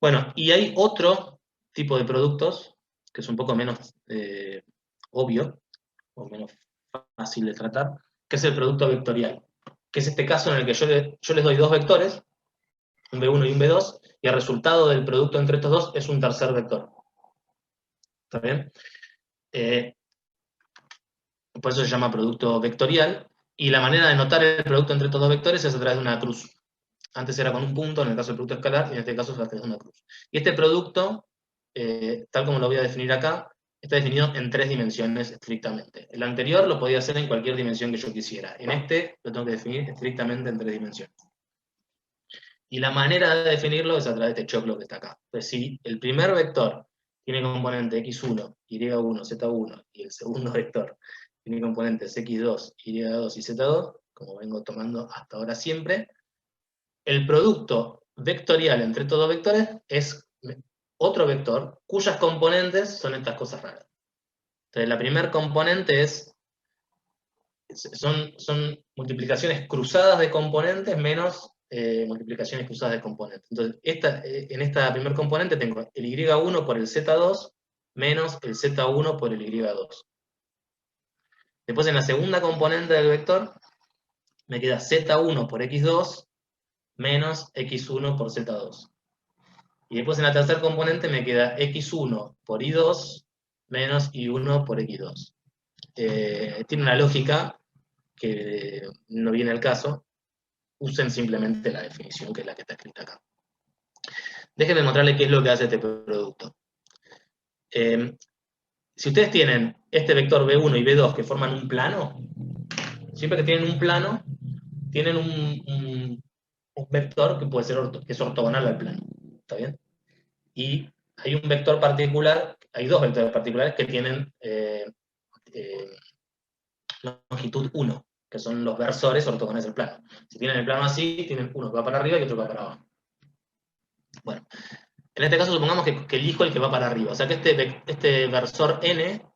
Bueno, y hay otro tipo de productos que es un poco menos obvio, o menos fácil de tratar, que es el producto vectorial, que es este caso en el que yo les doy dos vectores, un B1 y un B2, y el resultado del producto entre estos dos es un tercer vector. ¿Está bien? Por eso se llama producto vectorial, y la manera de notar el producto entre estos dos vectores es a través de una cruz. Antes era con un punto, en el caso del producto escalar, y en este caso es a través de una cruz. Y este producto, tal como lo voy a definir acá, está definido en 3 dimensiones estrictamente. El anterior lo podía hacer en cualquier dimensión que yo quisiera. En este lo tengo que definir estrictamente en 3 dimensiones. Y la manera de definirlo es a través de este choclo que está acá. Pues si el primer vector tiene componente x1, y1, z1, y el segundo vector tiene componentes x2, y2 y z2, como vengo tomando hasta ahora siempre, el producto vectorial entre estos dos vectores es otro vector cuyas componentes son estas cosas raras. Entonces la primera componente son multiplicaciones cruzadas de componentes menos multiplicaciones cruzadas de componentes. Entonces en esta primer componente tengo el y1 por el z2 menos el z1 por el y2. Después en la segunda componente del vector me queda z1 por x2 menos x1 por z2. Y después en la tercera componente me queda x1 por y2 menos y1 por x2. Tiene una lógica que no viene al caso. Usen simplemente la definición que es la que está escrita acá. Déjenme mostrarles qué es lo que hace este producto. Si ustedes tienen este vector B1 y B2 que forman un plano, siempre que tienen un plano, tienen un vector que puede ser que es ortogonal al plano. ¿Está bien? Y hay un vector particular, hay dos vectores particulares que tienen longitud 1, que son los versores ortogonales del plano. Si tienen el plano así, tienen uno que va para arriba y otro que va para abajo. Bueno, en este caso supongamos que elijo el que va para arriba. O sea que este versor n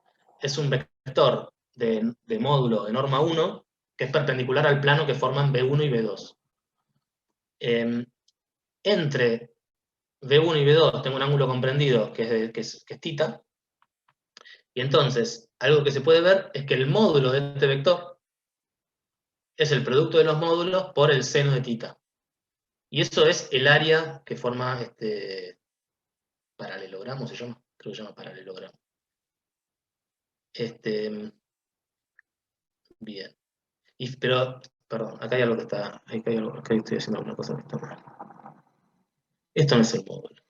es un vector de módulo de norma 1 que es perpendicular al plano que forman B1 y B2. Entre B1 y B2 tengo un ángulo comprendido que es θ, y entonces algo que se puede ver es que el módulo de este vector es el producto de los módulos por el seno de θ. Y eso es el área que forma este paralelogramo, se llama, creo que se llama paralelogramo. Bien. Pero, perdón, acá hay algo que está, acá estoy haciendo alguna cosa que está mal. Esto no es el módulo.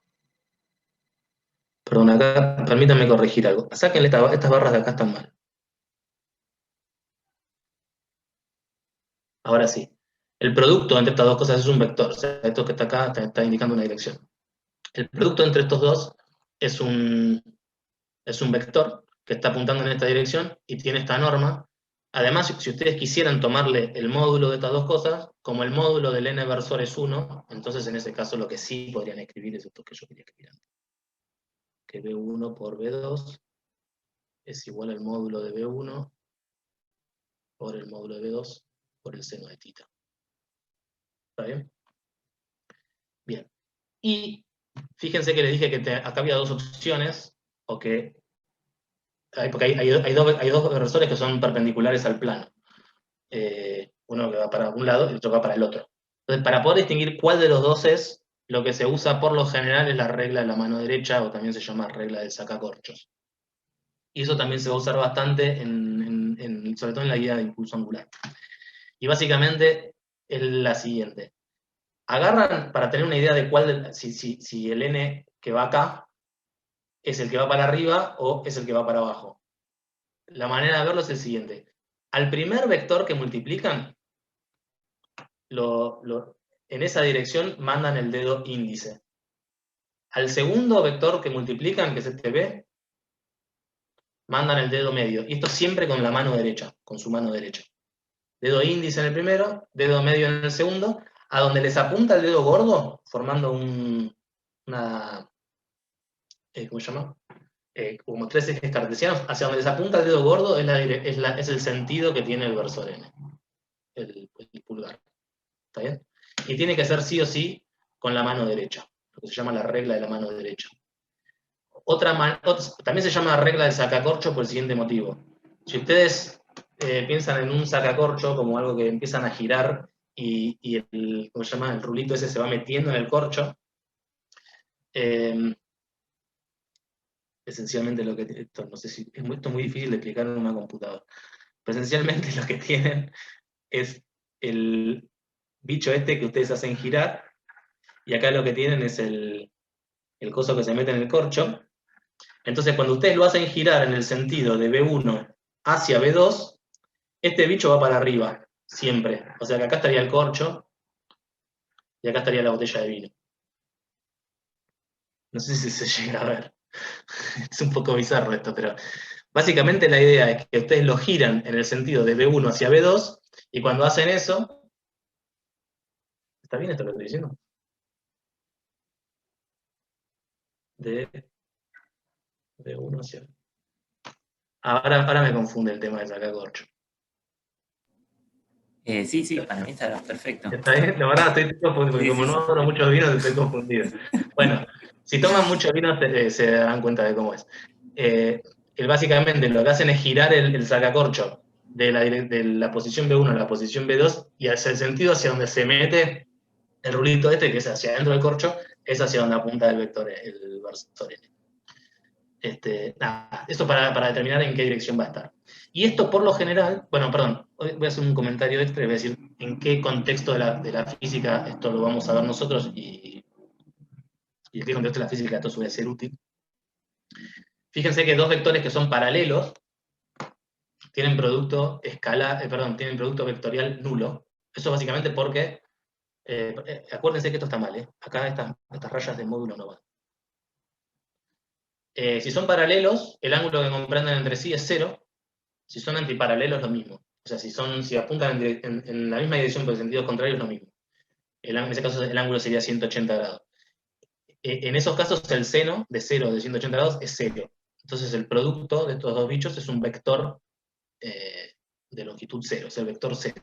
Perdón, acá, permítanme corregir algo. Sáquenle estas barras de acá, están mal. Ahora sí. El producto entre estas dos cosas es un vector. O sea, esto que está acá está indicando una dirección. El producto entre estos dos es un vector que está apuntando en esta dirección y tiene esta norma Además, si ustedes quisieran tomarle el módulo de estas dos cosas, como el módulo del n versor es 1, entonces en ese caso lo que sí podrían escribir es esto que yo quería escribir antes. Que B1 por B2 es igual al módulo de B1 por el módulo de B2 por el seno de tita. ¿Está bien? Bien. Y fíjense que les dije que acá había dos opciones, o que porque hay dos versores que son perpendiculares al plano. Uno que va para un lado y el otro que va para el otro. Entonces, para poder distinguir cuál de los dos es, lo que se usa por lo general es la regla de la mano derecha, o también se llama regla del sacacorchos. Y eso también se va a usar bastante, sobre todo en la guía de impulso angular. Y básicamente es la siguiente. Agarran, para tener una idea de cuál, si el n que va acá es el que va para arriba o es el que va para abajo. La manera de verlo es el siguiente. Al primer vector que multiplican, en esa dirección mandan el dedo índice. Al segundo vector que multiplican, que es este B, mandan el dedo medio. Y esto siempre con la mano derecha, con su mano derecha. Dedo índice en el primero, dedo medio en el segundo, a donde les apunta el dedo gordo, formando una... ¿cómo se llama? Como tres ejes cartesianos, hacia donde les apunta el dedo gordo es el sentido que tiene el versor N, el pulgar. ¿Está bien? Y tiene que ser sí o sí con la mano derecha, lo que se llama la regla de la mano derecha. También se llama regla del sacacorcho por el siguiente motivo. Si ustedes piensan en un sacacorcho como algo que empiezan a girar y ¿cómo se llama? El rulito ese se va metiendo en el corcho, esencialmente lo que... Esto no sé si es muy difícil de explicar en una computadora. Pero esencialmente lo que tienen es el bicho este que ustedes hacen girar, y acá lo que tienen es el coso que se mete en el corcho. Entonces cuando ustedes lo hacen girar en el sentido de B1 hacia B2, este bicho va para arriba, siempre. O sea que acá estaría el corcho, y acá estaría la botella de vino. No sé si se llega a ver. Es un poco bizarro esto, pero básicamente la idea es que ustedes lo giran en el sentido de B1 hacia B2, y cuando hacen eso... ¿Está bien esto lo que estoy diciendo? De B1 hacia B2. Ahora me confunde el tema de sacacorcho. Sí, para mí está perfecto. ¿Está bien? La verdad estoy confundido, porque como no hablo mucho vino, estoy confundido. Bueno, si toman mucho vino se darán cuenta de cómo es. Básicamente lo que hacen es girar el sacacorcho de la posición B1 a la posición B2, y hacia el sentido hacia donde se mete el rulito este, que es hacia adentro del corcho, es hacia donde apunta el versor N. Nada, esto para determinar en qué dirección va a estar. Y esto por lo general, bueno, perdón, voy a hacer un comentario extra y voy a decir en qué contexto de la física esto lo vamos a ver nosotros, y en qué contexto de la física esto suele ser útil. Fíjense que dos vectores que son paralelos tienen producto tienen producto vectorial nulo. Eso básicamente porque, acuérdense que esto está mal, acá estas rayas del módulo no van. Si son paralelos, el ángulo que comprenden entre sí es 0. Si son antiparalelos, lo mismo. O sea, si apuntan en la misma dirección pero en sentidos contrarios, lo mismo. En ese caso el ángulo sería 180 grados. En esos casos el seno de 0 de 180 grados es 0. Entonces el producto de estos dos bichos es un vector de longitud 0, es el vector 0.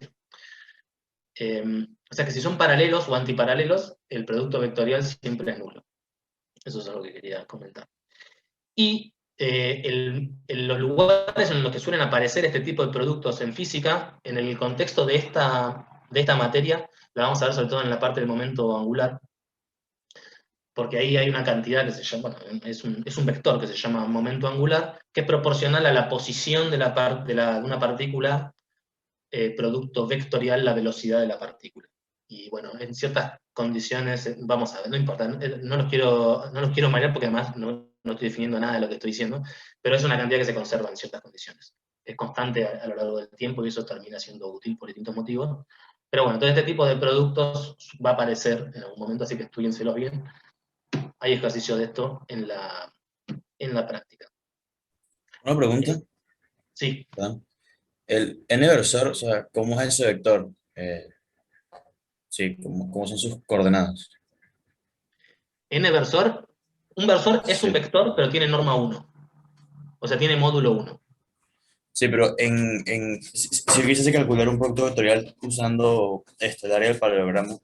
O sea que si son paralelos o antiparalelos, el producto vectorial siempre es nulo. Eso es algo que quería comentar. Y los lugares en los que suelen aparecer este tipo de productos en física, en el contexto de esta materia, la vamos a ver sobre todo en la parte del momento angular, porque ahí hay una cantidad que se llama, es un vector que se llama momento angular, que es proporcional a la posición de una partícula, producto vectorial la velocidad de la partícula. Y bueno, en ciertas condiciones, vamos a ver, no importa, no los quiero marear porque además no estoy definiendo nada de lo que estoy diciendo, pero es una cantidad que se conserva en ciertas condiciones. Es constante a lo largo del tiempo y eso termina siendo útil por distintos motivos. Pero bueno, todo este tipo de productos va a aparecer en algún momento, así que estudiénselos bien. Hay ejercicios de esto en la práctica. Una pregunta. Sí. ¿Verdad? El n-versor, o sea, ¿cómo es ese vector? Sí, ¿cómo son sus coordenadas? N-versor, un versor es un Sí. vector, pero tiene norma 1. O sea, tiene módulo 1. Sí, pero si quisiese calcular un producto vectorial usando el área del paralelogramo,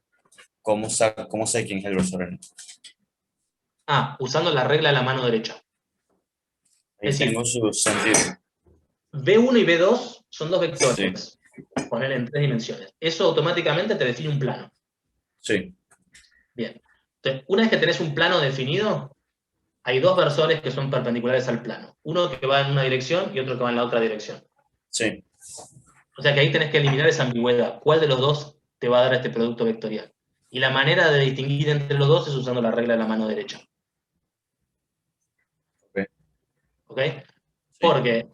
¿cómo sé quién es el versor n? Usando la regla de la mano derecha. Ahí Es decir, tengo su sentido. B1 y B2 son dos Sí, vectores, poner en 3 dimensiones. Eso automáticamente te define un plano. sí, Bien. Entonces, una vez que tenés un plano definido, hay dos versores que son perpendiculares al plano. Uno que va en una dirección y otro que va en la otra dirección. sí. O sea que ahí tenés que eliminar esa ambigüedad. ¿Cuál de los dos te va a dar este producto vectorial? Y la manera de distinguir entre los dos es usando la regla de la mano derecha. Ok, ¿Ok? sí, Porque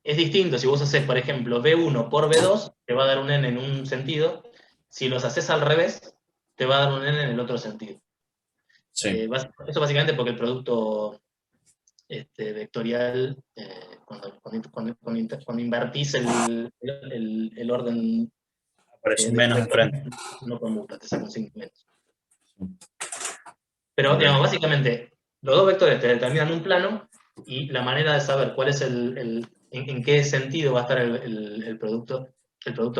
es distinto si vos haces, por ejemplo, B1 por B2, te va a dar un n en un sentido. Si los haces al revés, te va a dar un n en el otro sentido. sí. Eso básicamente porque el producto vectorial, cuando invertís el orden Aparece un de los menos vectores, enfrente. no conmuta, te saca un signo menos. Sí. Pero, Ok, digamos, básicamente, los dos vectores te determinan un plano y la manera de saber cuál es en qué sentido va a estar el producto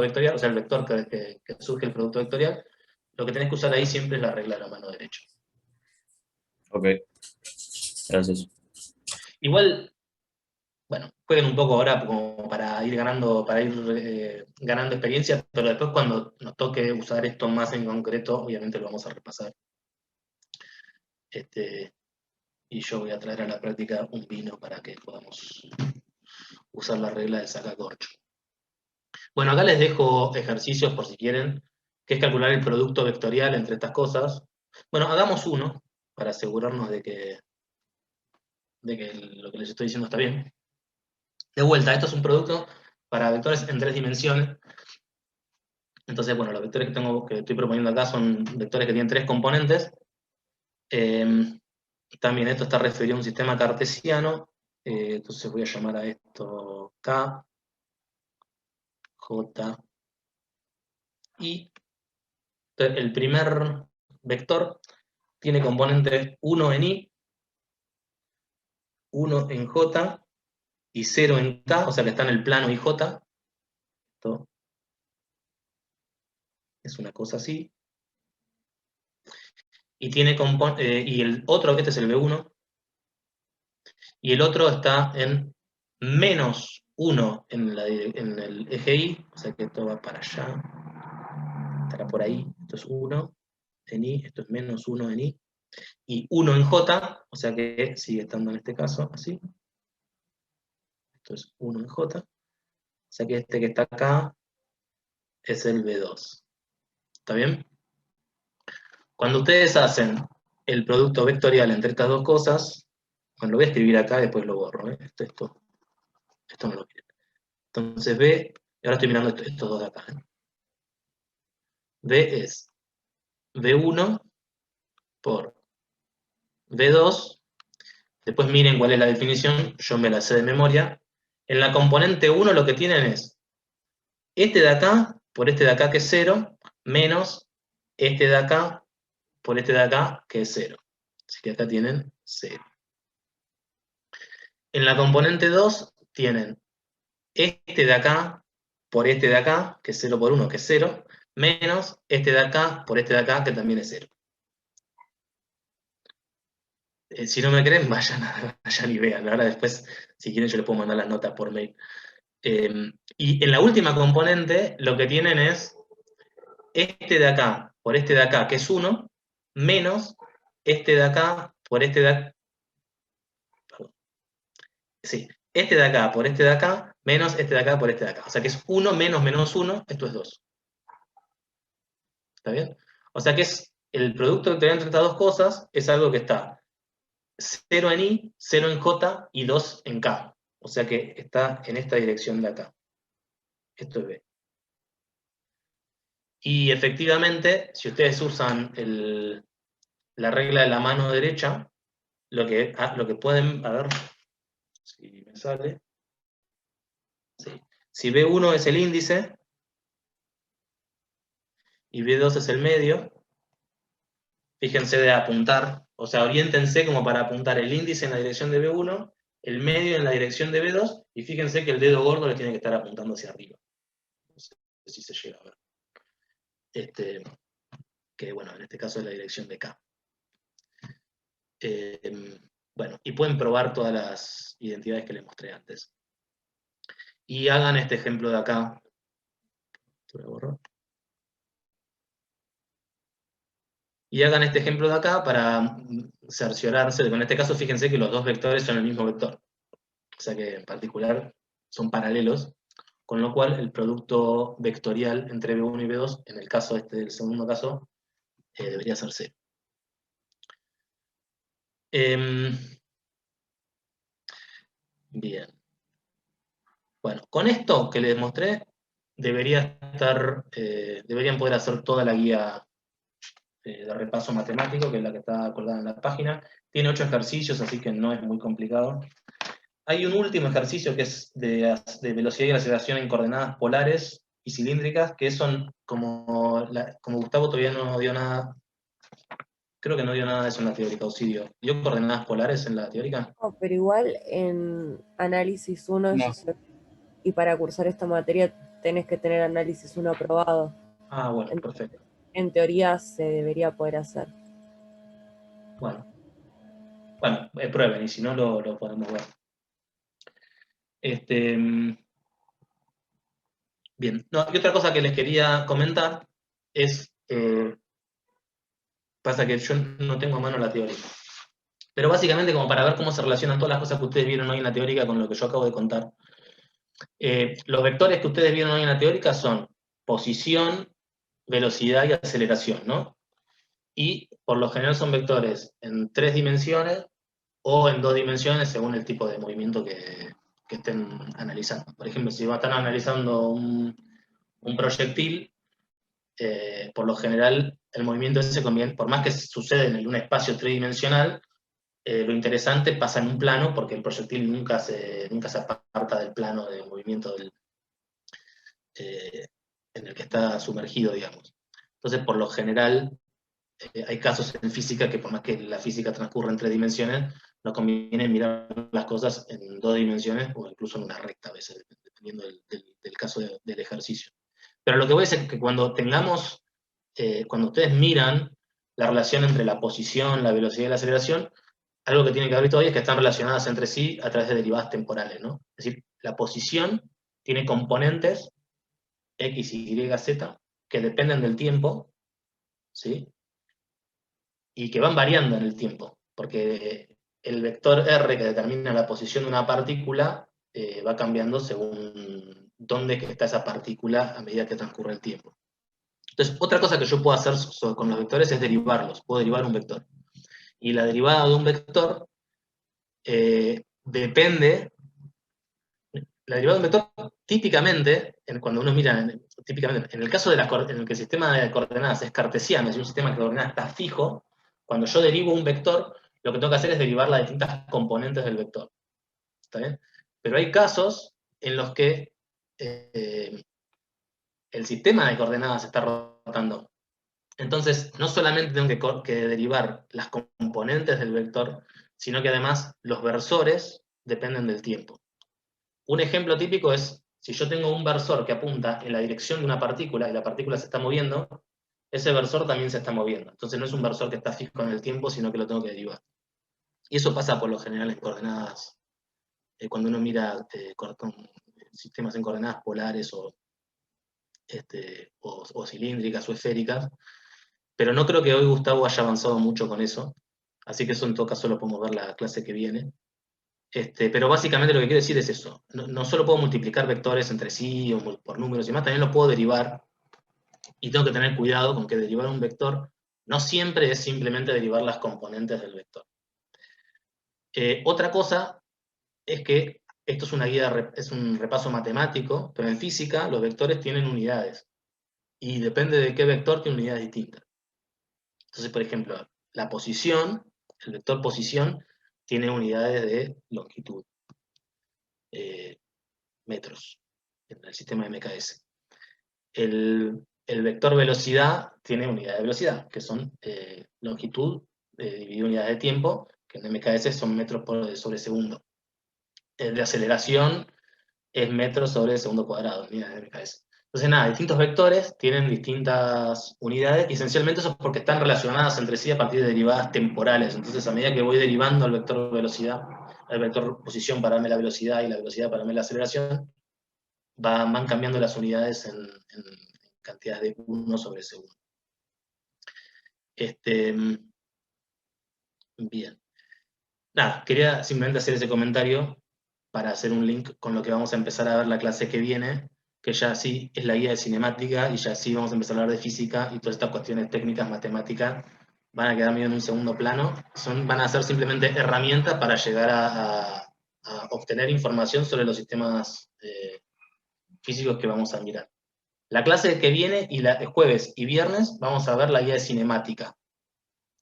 vectorial, o sea, el vector que surge el producto vectorial, lo que tenés que usar ahí siempre es la regla de la mano derecha. ok, gracias. Igual, bueno, jueguen un poco ahora como para ir ganando experiencia, pero después cuando nos toque usar esto más en concreto, obviamente lo vamos a repasar. Y yo voy a traer a la práctica un vino para que podamos usar la regla del sacacorcho. Bueno, acá les dejo ejercicios por si quieren, que es calcular el producto vectorial entre estas cosas. Bueno, hagamos uno para asegurarnos de que lo que les estoy diciendo está bien. De vuelta, esto es un producto para vectores en 3 dimensiones. Entonces, bueno, los vectores que estoy proponiendo acá son vectores que tienen 3 componentes. También esto está referido a un sistema cartesiano. Entonces voy a llamar a esto K, J, I. Entonces, el primer vector tiene componentes 1 en I, 1 en J y 0 en K, o sea que está en el plano IJ. Esto es una cosa así. Y el otro, este es el B1, y el otro está en menos 1 en el eje Y, o sea que esto va para allá, estará por ahí, esto es 1 en I, esto es menos 1 en I, y 1 en J, o sea que sigue estando en este caso así, esto es 1 en J, o sea que este que está acá es el B2, ¿está bien? Cuando ustedes hacen el producto vectorial entre estas dos cosas, bueno, lo voy a escribir acá y después lo borro, ¿eh? Esto no lo quiero. Entonces B, y ahora estoy mirando estos dos de acá. B es B1 por B2, después miren cuál es la definición, yo me la sé de memoria. En la componente 1 lo que tienen es este de acá por este de acá que es 0, menos este de acá por este de acá que es 0. Así que acá tienen 0. En la componente 2 tienen este de acá por este de acá, que es 0 por 1, que es 0, menos este de acá por este de acá, que también es 0. Si no me creen, vayan y vean. Ahora después, si quieren, yo les puedo mandar las notas por mail. Y en la última componente, lo que tienen es este de acá por este de acá, que es 1, menos este de acá por este de acá. Sí, este de acá por este de acá, menos este de acá por este de acá. O sea que es 1 menos menos 1, esto es 2. ¿Está bien? O sea que es el producto vectorial entre estas dos cosas es algo que está 0 en I, 0 en J y 2 en K. O sea que está en esta dirección de acá. Esto es B. Y efectivamente, si ustedes usan la regla de la mano derecha, lo que pueden, a ver si me sale. Sí. Si B1 es el índice, y B2 es el medio, fíjense de apuntar, o sea, oriéntense como para apuntar el índice en la dirección de B1, el medio en la dirección de B2, y fíjense que el dedo gordo le tiene que estar apuntando hacia arriba. No sé si se llega a ver. Que bueno, en este caso es la dirección de K. Bueno, y pueden probar todas las identidades que les mostré antes. Y hagan este ejemplo de acá. Lo borro. Y hagan este ejemplo de acá para cerciorarse de que en este caso fíjense que los dos vectores son el mismo vector. O sea que en particular son paralelos, con lo cual el producto vectorial entre B1 y B2, en el caso este del segundo caso, debería ser 0. Bien. Bueno, con esto que les mostré, deberían poder hacer toda la guía de repaso matemático, que es la que está colgada en la página. Tiene 8 ejercicios, así que no es muy complicado. Hay un último ejercicio que es de velocidad y aceleración en coordenadas polares y cilíndricas, que son como Gustavo todavía no dio nada, creo que no dio nada de eso en la teórica, o sí dio coordenadas polares en la teórica. No, pero igual en análisis 1, No. y para cursar esta materia tenés que tener análisis 1 aprobado. Ah, bueno, perfecto. En teoría se debería poder hacer. Bueno, prueben, y si no lo podemos ver. Bien, no, y otra cosa que les quería comentar es, pasa que yo no tengo a mano la teórica, pero básicamente como para ver cómo se relacionan todas las cosas que ustedes vieron hoy en la teórica con lo que yo acabo de contar. Los vectores que ustedes vieron hoy en la teórica son posición, velocidad y aceleración, ¿no? Y por lo general son vectores en 3 dimensiones o en 2 dimensiones según el tipo de movimiento que estén analizando. Por ejemplo, si están analizando un proyectil, por lo general el movimiento ese conviene, por más que sucede en un espacio tridimensional, lo interesante pasa en un plano porque el proyectil nunca se aparta del plano de movimiento en el que está sumergido, digamos. Entonces, por lo general, hay casos en física que por más que la física transcurra en 3 dimensiones, nos conviene mirar las cosas en 2 dimensiones o incluso en una recta a veces, dependiendo del caso del ejercicio. Pero lo que voy a decir es que cuando tengamos, cuando ustedes miran la relación entre la posición, la velocidad y la aceleración, algo que tiene que ver todavía es que están relacionadas entre sí a través de derivadas temporales, ¿no? Es decir, la posición tiene componentes X, Y, Z que dependen del tiempo, ¿sí? Y que van variando en el tiempo, porque el vector R que determina la posición de una partícula va cambiando según dónde está esa partícula a medida que transcurre el tiempo. Entonces, otra cosa que yo puedo hacer con los vectores es derivarlos. Puedo derivar un vector. Y la derivada de un vector depende... La derivada de un vector, típicamente, cuando uno mira, típicamente, en el caso en el que el sistema de coordenadas es cartesiano, es decir, un sistema de coordenadas está fijo, cuando yo derivo un vector, lo que tengo que hacer es derivar las distintas componentes del vector. ¿Está bien? Pero hay casos en los que el sistema de coordenadas está rotando. Entonces, no solamente tengo que derivar las componentes del vector, sino que además los versores dependen del tiempo. Un ejemplo típico es, si yo tengo un versor que apunta en la dirección de una partícula y la partícula se está moviendo, ese versor también se está moviendo. Entonces no es un versor que está fijo en el tiempo, sino que lo tengo que derivar. Y eso pasa por lo general en coordenadas, cuando uno mira con sistemas en coordenadas polares o cilíndricas o esféricas, pero no creo que hoy Gustavo haya avanzado mucho con eso, así que eso en todo caso lo podemos ver la clase que viene. Pero básicamente lo que quiero decir es eso. No solo puedo multiplicar vectores entre sí o por números y demás, también lo puedo derivar. Y tengo que tener cuidado con que derivar un vector no siempre es simplemente derivar las componentes del vector. Otra cosa es que esto es una guía, es un repaso matemático, pero en física los vectores tienen unidades. Y depende de qué vector tiene unidades distintas. Entonces, por ejemplo, la posición, el vector posición, tiene unidades de longitud, metros. en el sistema MKS. El vector velocidad tiene unidad de velocidad, que son longitud dividido unidades de tiempo, que en MKS son metros sobre segundo. El de aceleración es metros sobre segundo cuadrado, unidades de MKS. Entonces, nada, distintos vectores tienen distintas unidades, y esencialmente eso es porque están relacionadas entre sí a partir de derivadas temporales. Entonces, a medida que voy derivando el vector velocidad, el vector posición para darme la velocidad y la velocidad para darme la aceleración, van cambiando las unidades en cantidades de 1 sobre segundo. Bien. Nada, quería simplemente hacer ese comentario para hacer un link con lo que vamos a empezar a ver la clase que viene, que ya sí es la guía de cinemática, y ya sí vamos a empezar a hablar de física, y todas estas cuestiones técnicas, matemáticas, van a quedar medio en un segundo plano. Van a ser simplemente herramientas para llegar a obtener información sobre los sistemas físicos que vamos a mirar. La clase que viene, el jueves y viernes, vamos a ver la guía de cinemática,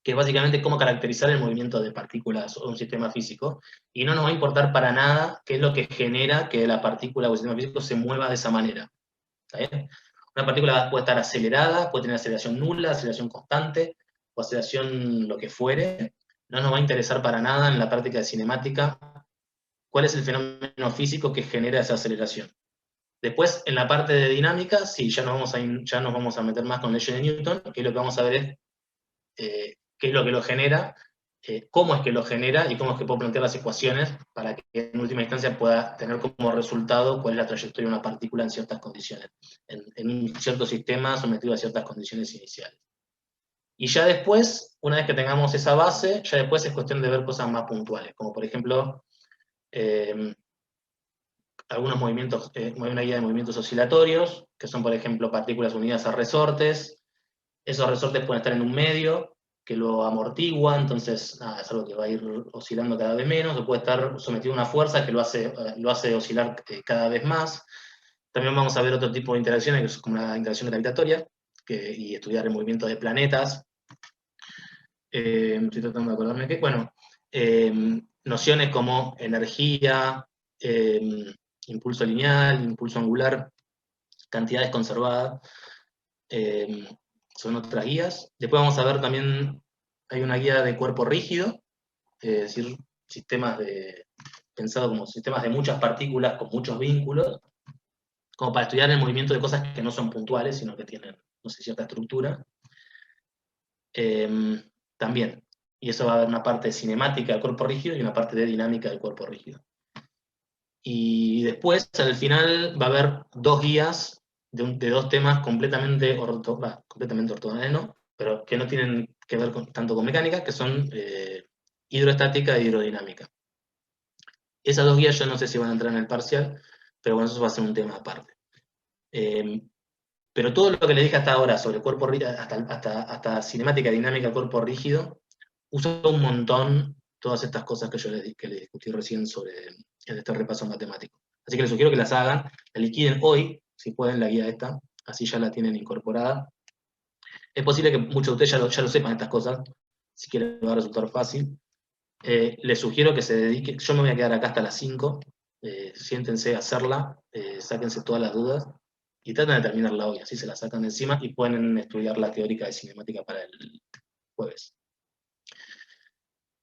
que es básicamente cómo caracterizar el movimiento de partículas o un sistema físico, y no nos va a importar para nada qué es lo que genera que la partícula o el sistema físico se mueva de esa manera. ¿Está bien? Una partícula puede estar acelerada, puede tener aceleración nula, aceleración constante, o aceleración lo que fuere. No nos va a interesar para nada en la práctica de cinemática cuál es el fenómeno físico que genera esa aceleración. Después, en la parte de dinámica, sí, ya nos vamos a meter más con leyes de Newton, que lo que vamos a ver es qué es lo que lo genera, cómo es que lo genera, y cómo es que puedo plantear las ecuaciones para que en última instancia pueda tener como resultado cuál es la trayectoria de una partícula en ciertas condiciones, en un cierto sistema sometido a ciertas condiciones iniciales. Y ya después, una vez que tengamos esa base, ya después es cuestión de ver cosas más puntuales, como por ejemplo, algunos movimientos, una guía de movimientos oscilatorios, que son por ejemplo partículas unidas a resortes. Esos resortes pueden estar en un medio que lo amortigua, entonces nada, es algo que va a ir oscilando cada vez menos, o puede estar sometido a una fuerza que lo hace oscilar cada vez más. También vamos a ver otro tipo de interacciones, que es como una interacción gravitatoria, y estudiar el movimiento de planetas. Estoy tratando de acordarme que, bueno, nociones como energía, impulso lineal, impulso angular, cantidades conservadas, son otras guías. Después vamos a ver también, hay una guía de cuerpo rígido, es decir, pensado como sistemas de muchas partículas con muchos vínculos, como para estudiar el movimiento de cosas que no son puntuales, sino que tienen, no sé, cierta estructura. También, y eso va a haber una parte cinemática del cuerpo rígido y una parte de dinámica del cuerpo rígido. Y después, al final, va a haber dos guías de dos temas completamente ortogonales, ¿no? Pero que no tienen que ver tanto con mecánica, que son hidroestática e hidrodinámica. Esas dos guías yo no sé si van a entrar en el parcial, pero bueno, eso va a ser un tema aparte. Pero todo lo que le dije hasta ahora sobre cuerpo rígido, hasta cinemática dinámica, cuerpo rígido, uso un montón todas estas cosas que yo les discutí recién en este repaso matemático. Así que les sugiero que las hagan, la liquiden hoy, si pueden, la guía esta, así ya la tienen incorporada. Es posible que muchos de ustedes ya lo sepan estas cosas, si quieren va a resultar fácil. Les sugiero que se dediquen, yo me voy a quedar acá hasta las 5, siéntense a hacerla, sáquense todas las dudas, y traten de terminarla hoy, así se la sacan de encima, y pueden estudiar la teórica de cinemática para el jueves.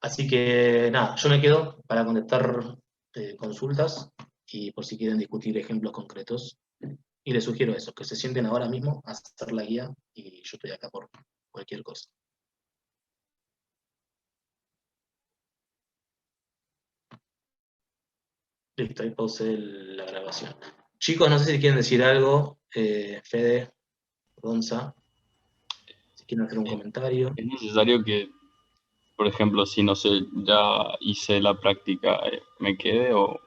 Así que nada, yo me quedo para contestar consultas, y por si quieren discutir ejemplos concretos. Y les sugiero eso, que se sienten ahora mismo a hacer la guía, y yo estoy acá por cualquier cosa. Listo, ahí pausé la grabación. Chicos, no sé si quieren decir algo, Fede, Gonza, si quieren hacer un comentario. Es necesario que, por ejemplo, si no sé, ya hice la práctica, me quede, o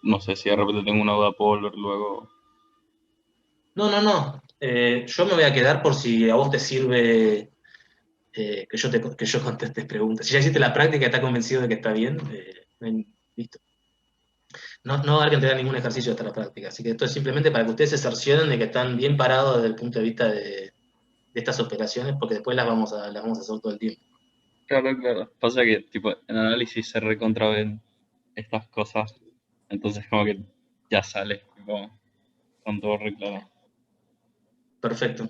no sé, si de repente tengo una duda, puedo volver luego. No. Yo me voy a quedar por si a vos te sirve que yo conteste preguntas. Si ya hiciste la práctica y estás convencido de que está bien, listo. No va a haber que entregar ningún ejercicio hasta la práctica. Así que esto es simplemente para que ustedes se cercioren de que están bien parados desde el punto de vista de estas operaciones, porque después las vamos a hacer todo el tiempo. Claro. Pasa que, tipo, en análisis se recontraven estas cosas, entonces como que ya sale, tipo, con todo reclaro. Perfecto.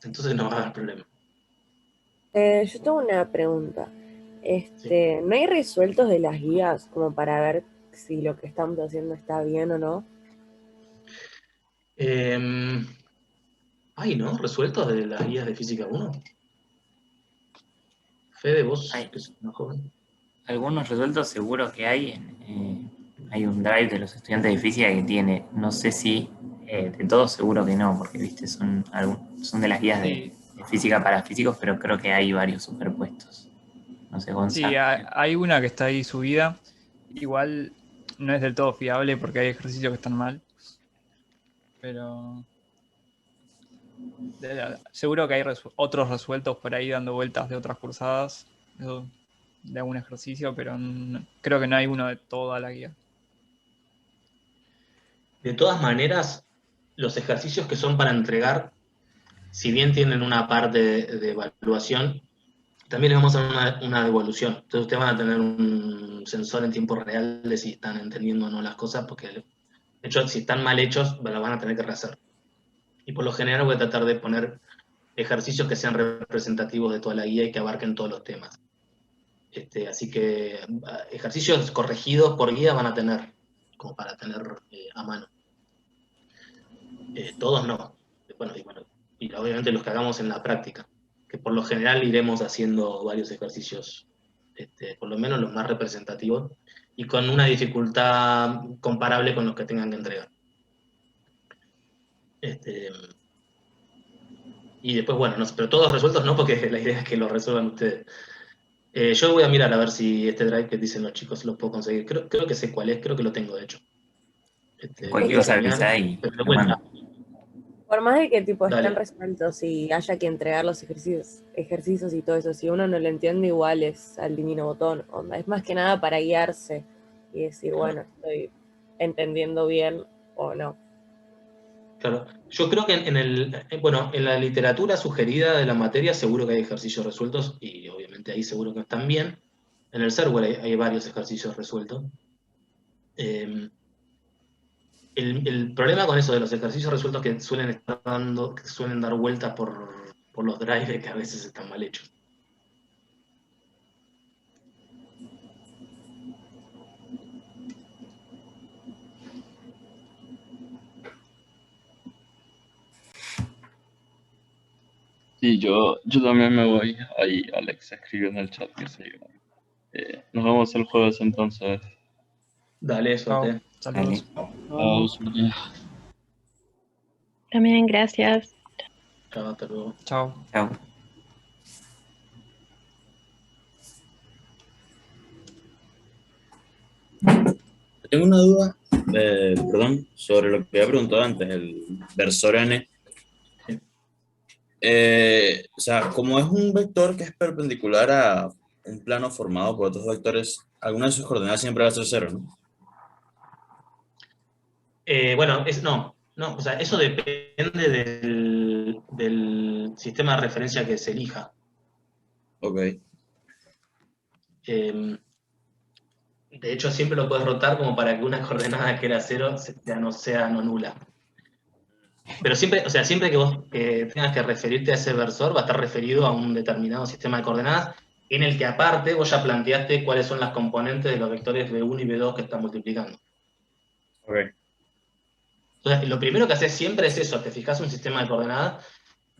Entonces no va a haber problema. Yo tengo una pregunta. ¿No hay resueltos de las guías como para ver si lo que estamos haciendo está bien o no? Ay, ¿no? ¿Resueltos de las guías de Física 1? Fede, vos, Ay. que sos más joven. Algunos resueltos seguro que hay. Hay un drive de los estudiantes de física que tiene, no sé si de todos seguro que no, porque viste, son de las guías Sí, de física para físicos, pero creo que hay varios superpuestos. No sé, sí, Gonzalo. hay una que está ahí subida. Igual no es del todo fiable porque hay ejercicios que están mal. Pero seguro que hay otros resueltos por ahí dando vueltas de otras cursadas de algún ejercicio, pero creo que no hay uno de toda la guía. De todas maneras, los ejercicios que son para entregar, si bien tienen una parte de evaluación, también les vamos a dar una devolución. Entonces ustedes van a tener un sensor en tiempo real de si están entendiendo o no las cosas, porque de hecho, si están mal hechos, las van a tener que rehacer. Y por lo general voy a tratar de poner ejercicios que sean representativos de toda la guía y que abarquen todos los temas. Así que ejercicios corregidos por guía van a tener, como para tener a mano. Todos no. Y obviamente los que hagamos en la práctica, que por lo general iremos haciendo varios ejercicios, por lo menos los más representativos, y con una dificultad comparable con los que tengan que entregar. Y después, bueno, no, pero todos resueltos no, porque la idea es que los resuelvan ustedes. Yo voy a mirar a ver si este drive que dicen los chicos lo puedo conseguir. Creo que sé cuál es, creo que lo tengo, de hecho. Cualquier cosa avisa y pero lo bueno, mando. Por más de que tipo Dale. estén resueltos y haya que entregar los ejercicios y todo eso, si uno no lo entiende, igual es al divino botón. Onda. Es más que nada para guiarse y decir, bueno, estoy entendiendo bien o no. Claro. Yo creo que en la literatura sugerida de la materia seguro que hay ejercicios resueltos y obviamente ahí seguro que están bien. En el server hay varios ejercicios resueltos. El problema con eso de los ejercicios resueltos que suelen dar vueltas por los drives que a veces están mal hechos. Sí, yo también me voy. Ahí Alex escribió en el chat que se iba. Nos vemos el jueves entonces. Dale, suerte. Saludos. Chao, suerte. También gracias. Chao, hasta luego. Chao. Chao. Tengo una duda, perdón, sobre lo que había preguntado antes, el versor n. O sea, como es un vector que es perpendicular a un plano formado por otros vectores, alguna de sus coordenadas siempre va a ser cero, ¿no? Bueno, no, o sea, eso depende del sistema de referencia que se elija. Ok, De hecho, siempre lo puedes rotar como para que una coordenada que era cero sea no nula. Pero siempre, o sea, siempre que vos tengas que referirte a ese versor, va a estar referido a un determinado sistema de coordenadas en el que aparte vos ya planteaste cuáles son las componentes de los vectores B1 y B2 que están multiplicando. ok. Entonces, lo primero que haces siempre es eso, te fijas un sistema de coordenadas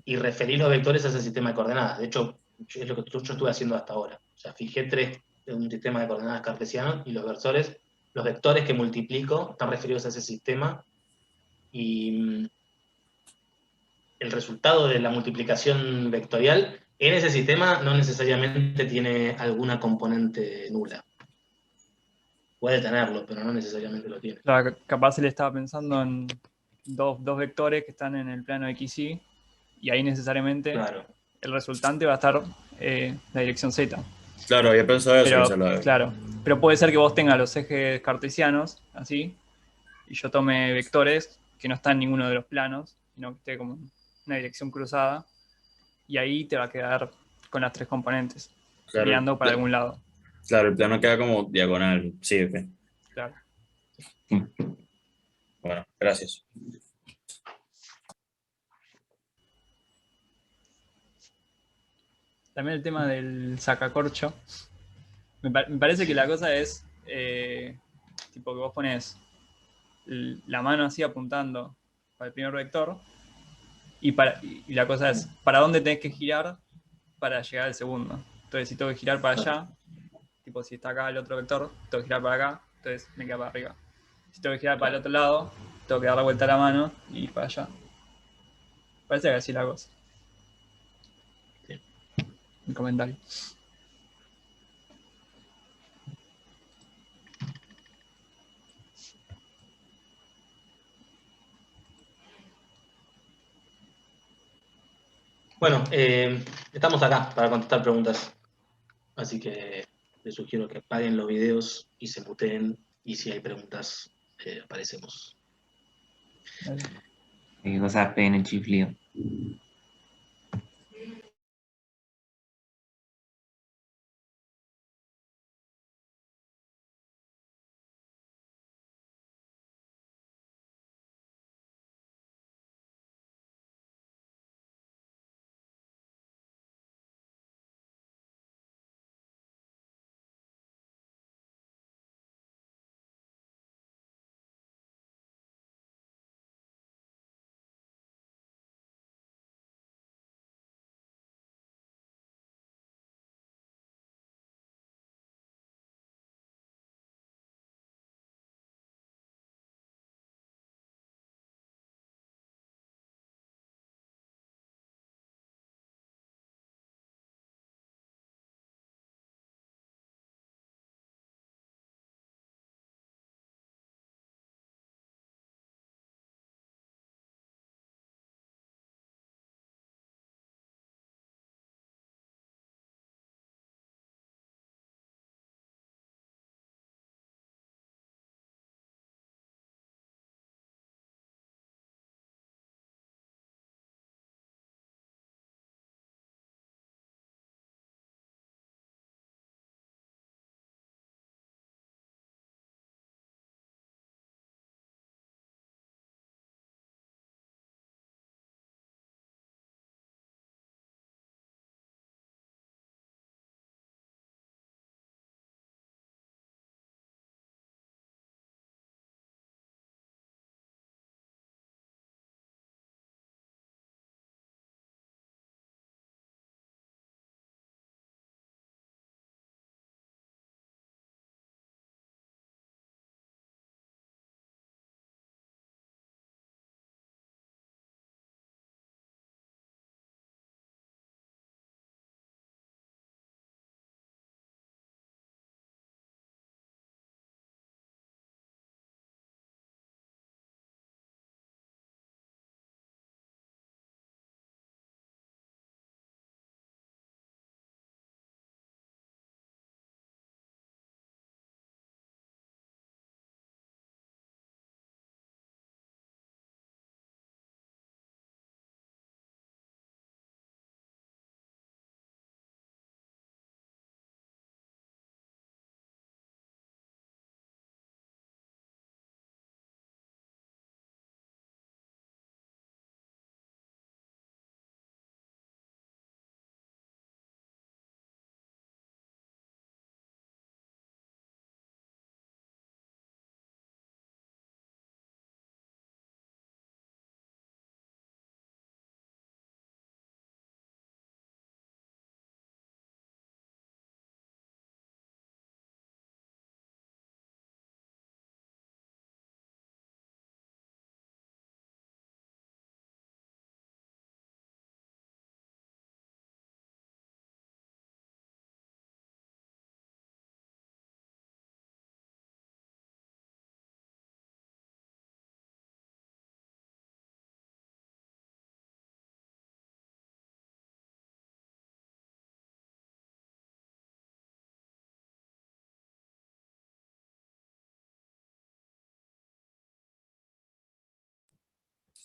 y referís los vectores a ese sistema de coordenadas. De hecho, es lo que yo estuve haciendo hasta ahora. O sea, fijé tres de un sistema de coordenadas cartesiano y los vectores que multiplico están referidos a ese sistema y el resultado de la multiplicación vectorial en ese sistema no necesariamente tiene alguna componente nula. Puede tenerlo, pero no necesariamente lo tiene. Claro, capaz él estaba pensando en dos vectores que están en el plano XY y ahí necesariamente Claro. el resultante va a estar la dirección Z. Claro, había pensado eso. Pero, claro, pero puede ser que vos tengas los ejes cartesianos, así, y yo tome vectores que no están en ninguno de los planos, sino que esté como una dirección cruzada, y ahí te va a quedar con las tres componentes, Claro, mirando para algún lado. Claro, el plano queda como diagonal. Sí, ok. Claro. Bueno, gracias. también el tema del sacacorcho. Me parece que la cosa es, tipo que vos pones la mano así apuntando para el primer vector, y la cosa es, ¿para dónde tenés que girar para llegar al segundo? Entonces, si tengo que girar para allá, tipo si está acá el otro vector, tengo que girar para acá, entonces me queda para arriba. Si tengo que girar para el otro lado, tengo que dar la vuelta a la mano y ir para allá. Parece que así la cosa. Sí. Un comentario. Bueno, estamos acá para contestar preguntas. Así que les sugiero que apaguen los videos y se muteen. Y si hay preguntas, aparecemos. Qué cosas peguen el chiflido.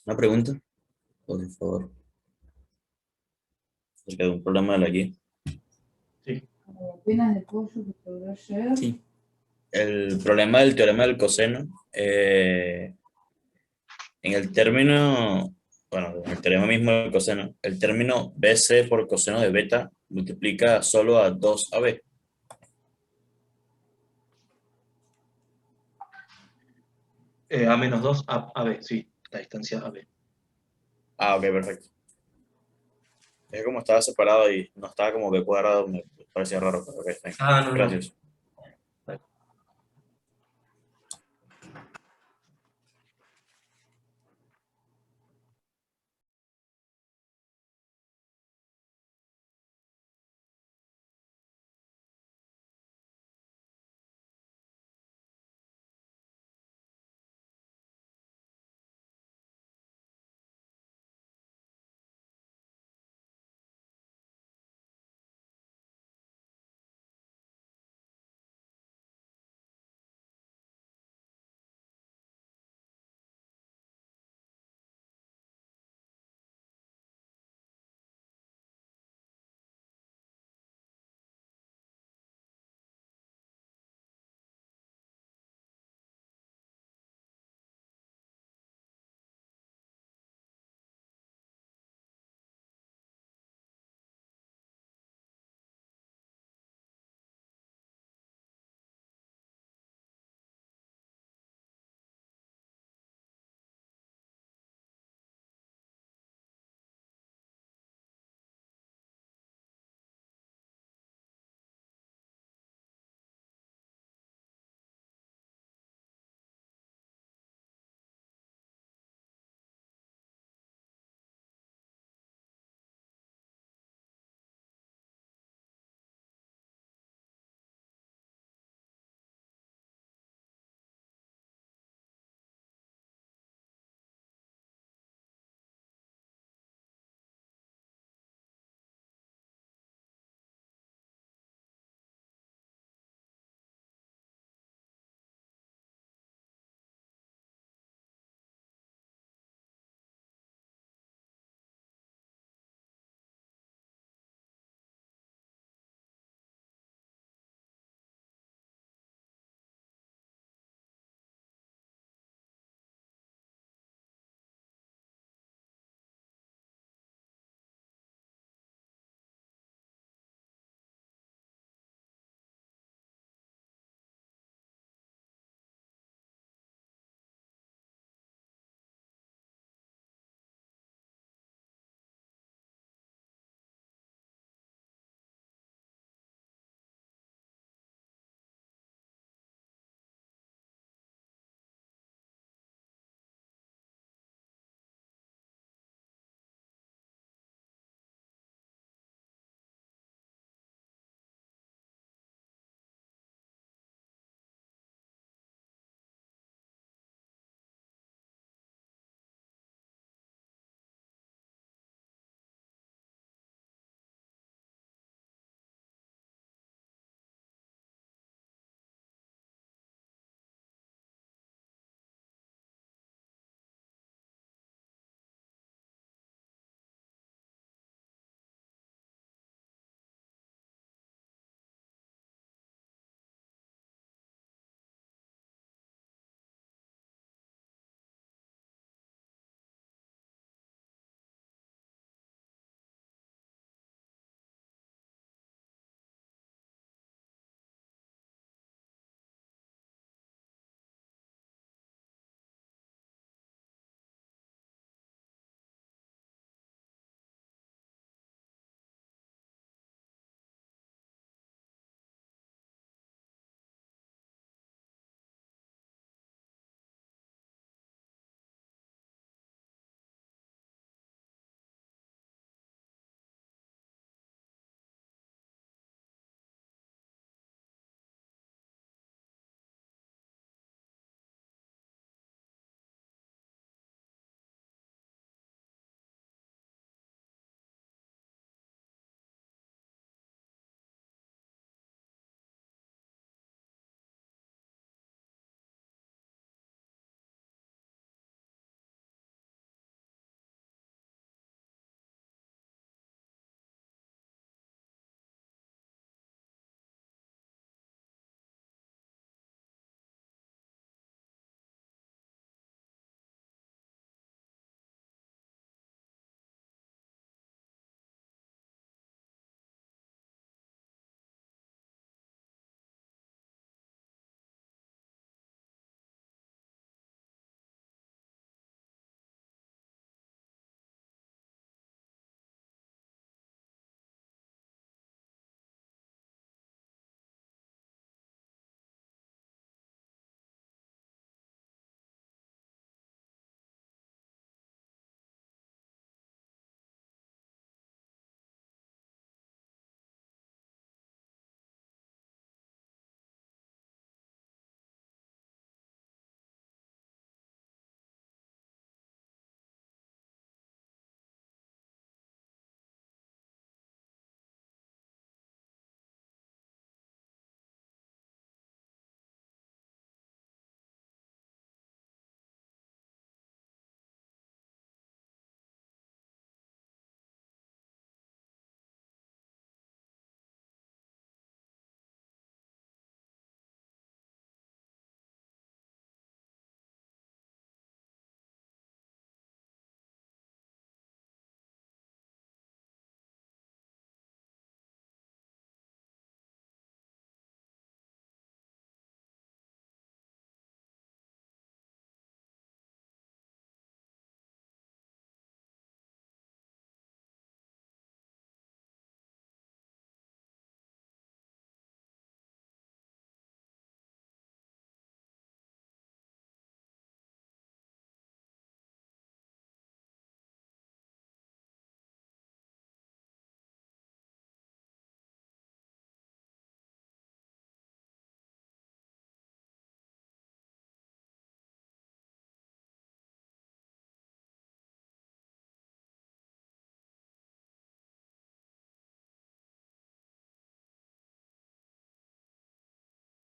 Una pregunta, por favor, acerca de un problema de la guía. Sí. Apenas de pollo que logró ayer. Sí. El problema del teorema del coseno, en el término bueno, el teorema mismo del coseno, el término BC por coseno de beta multiplica solo a 2AB. A menos 2, AB, sí, la distancia AB. Ah, ok, perfecto. Es que como estaba separado y no estaba como B cuadrado, me parecía raro, pero ok, está bien. Ah, no, no. Gracias.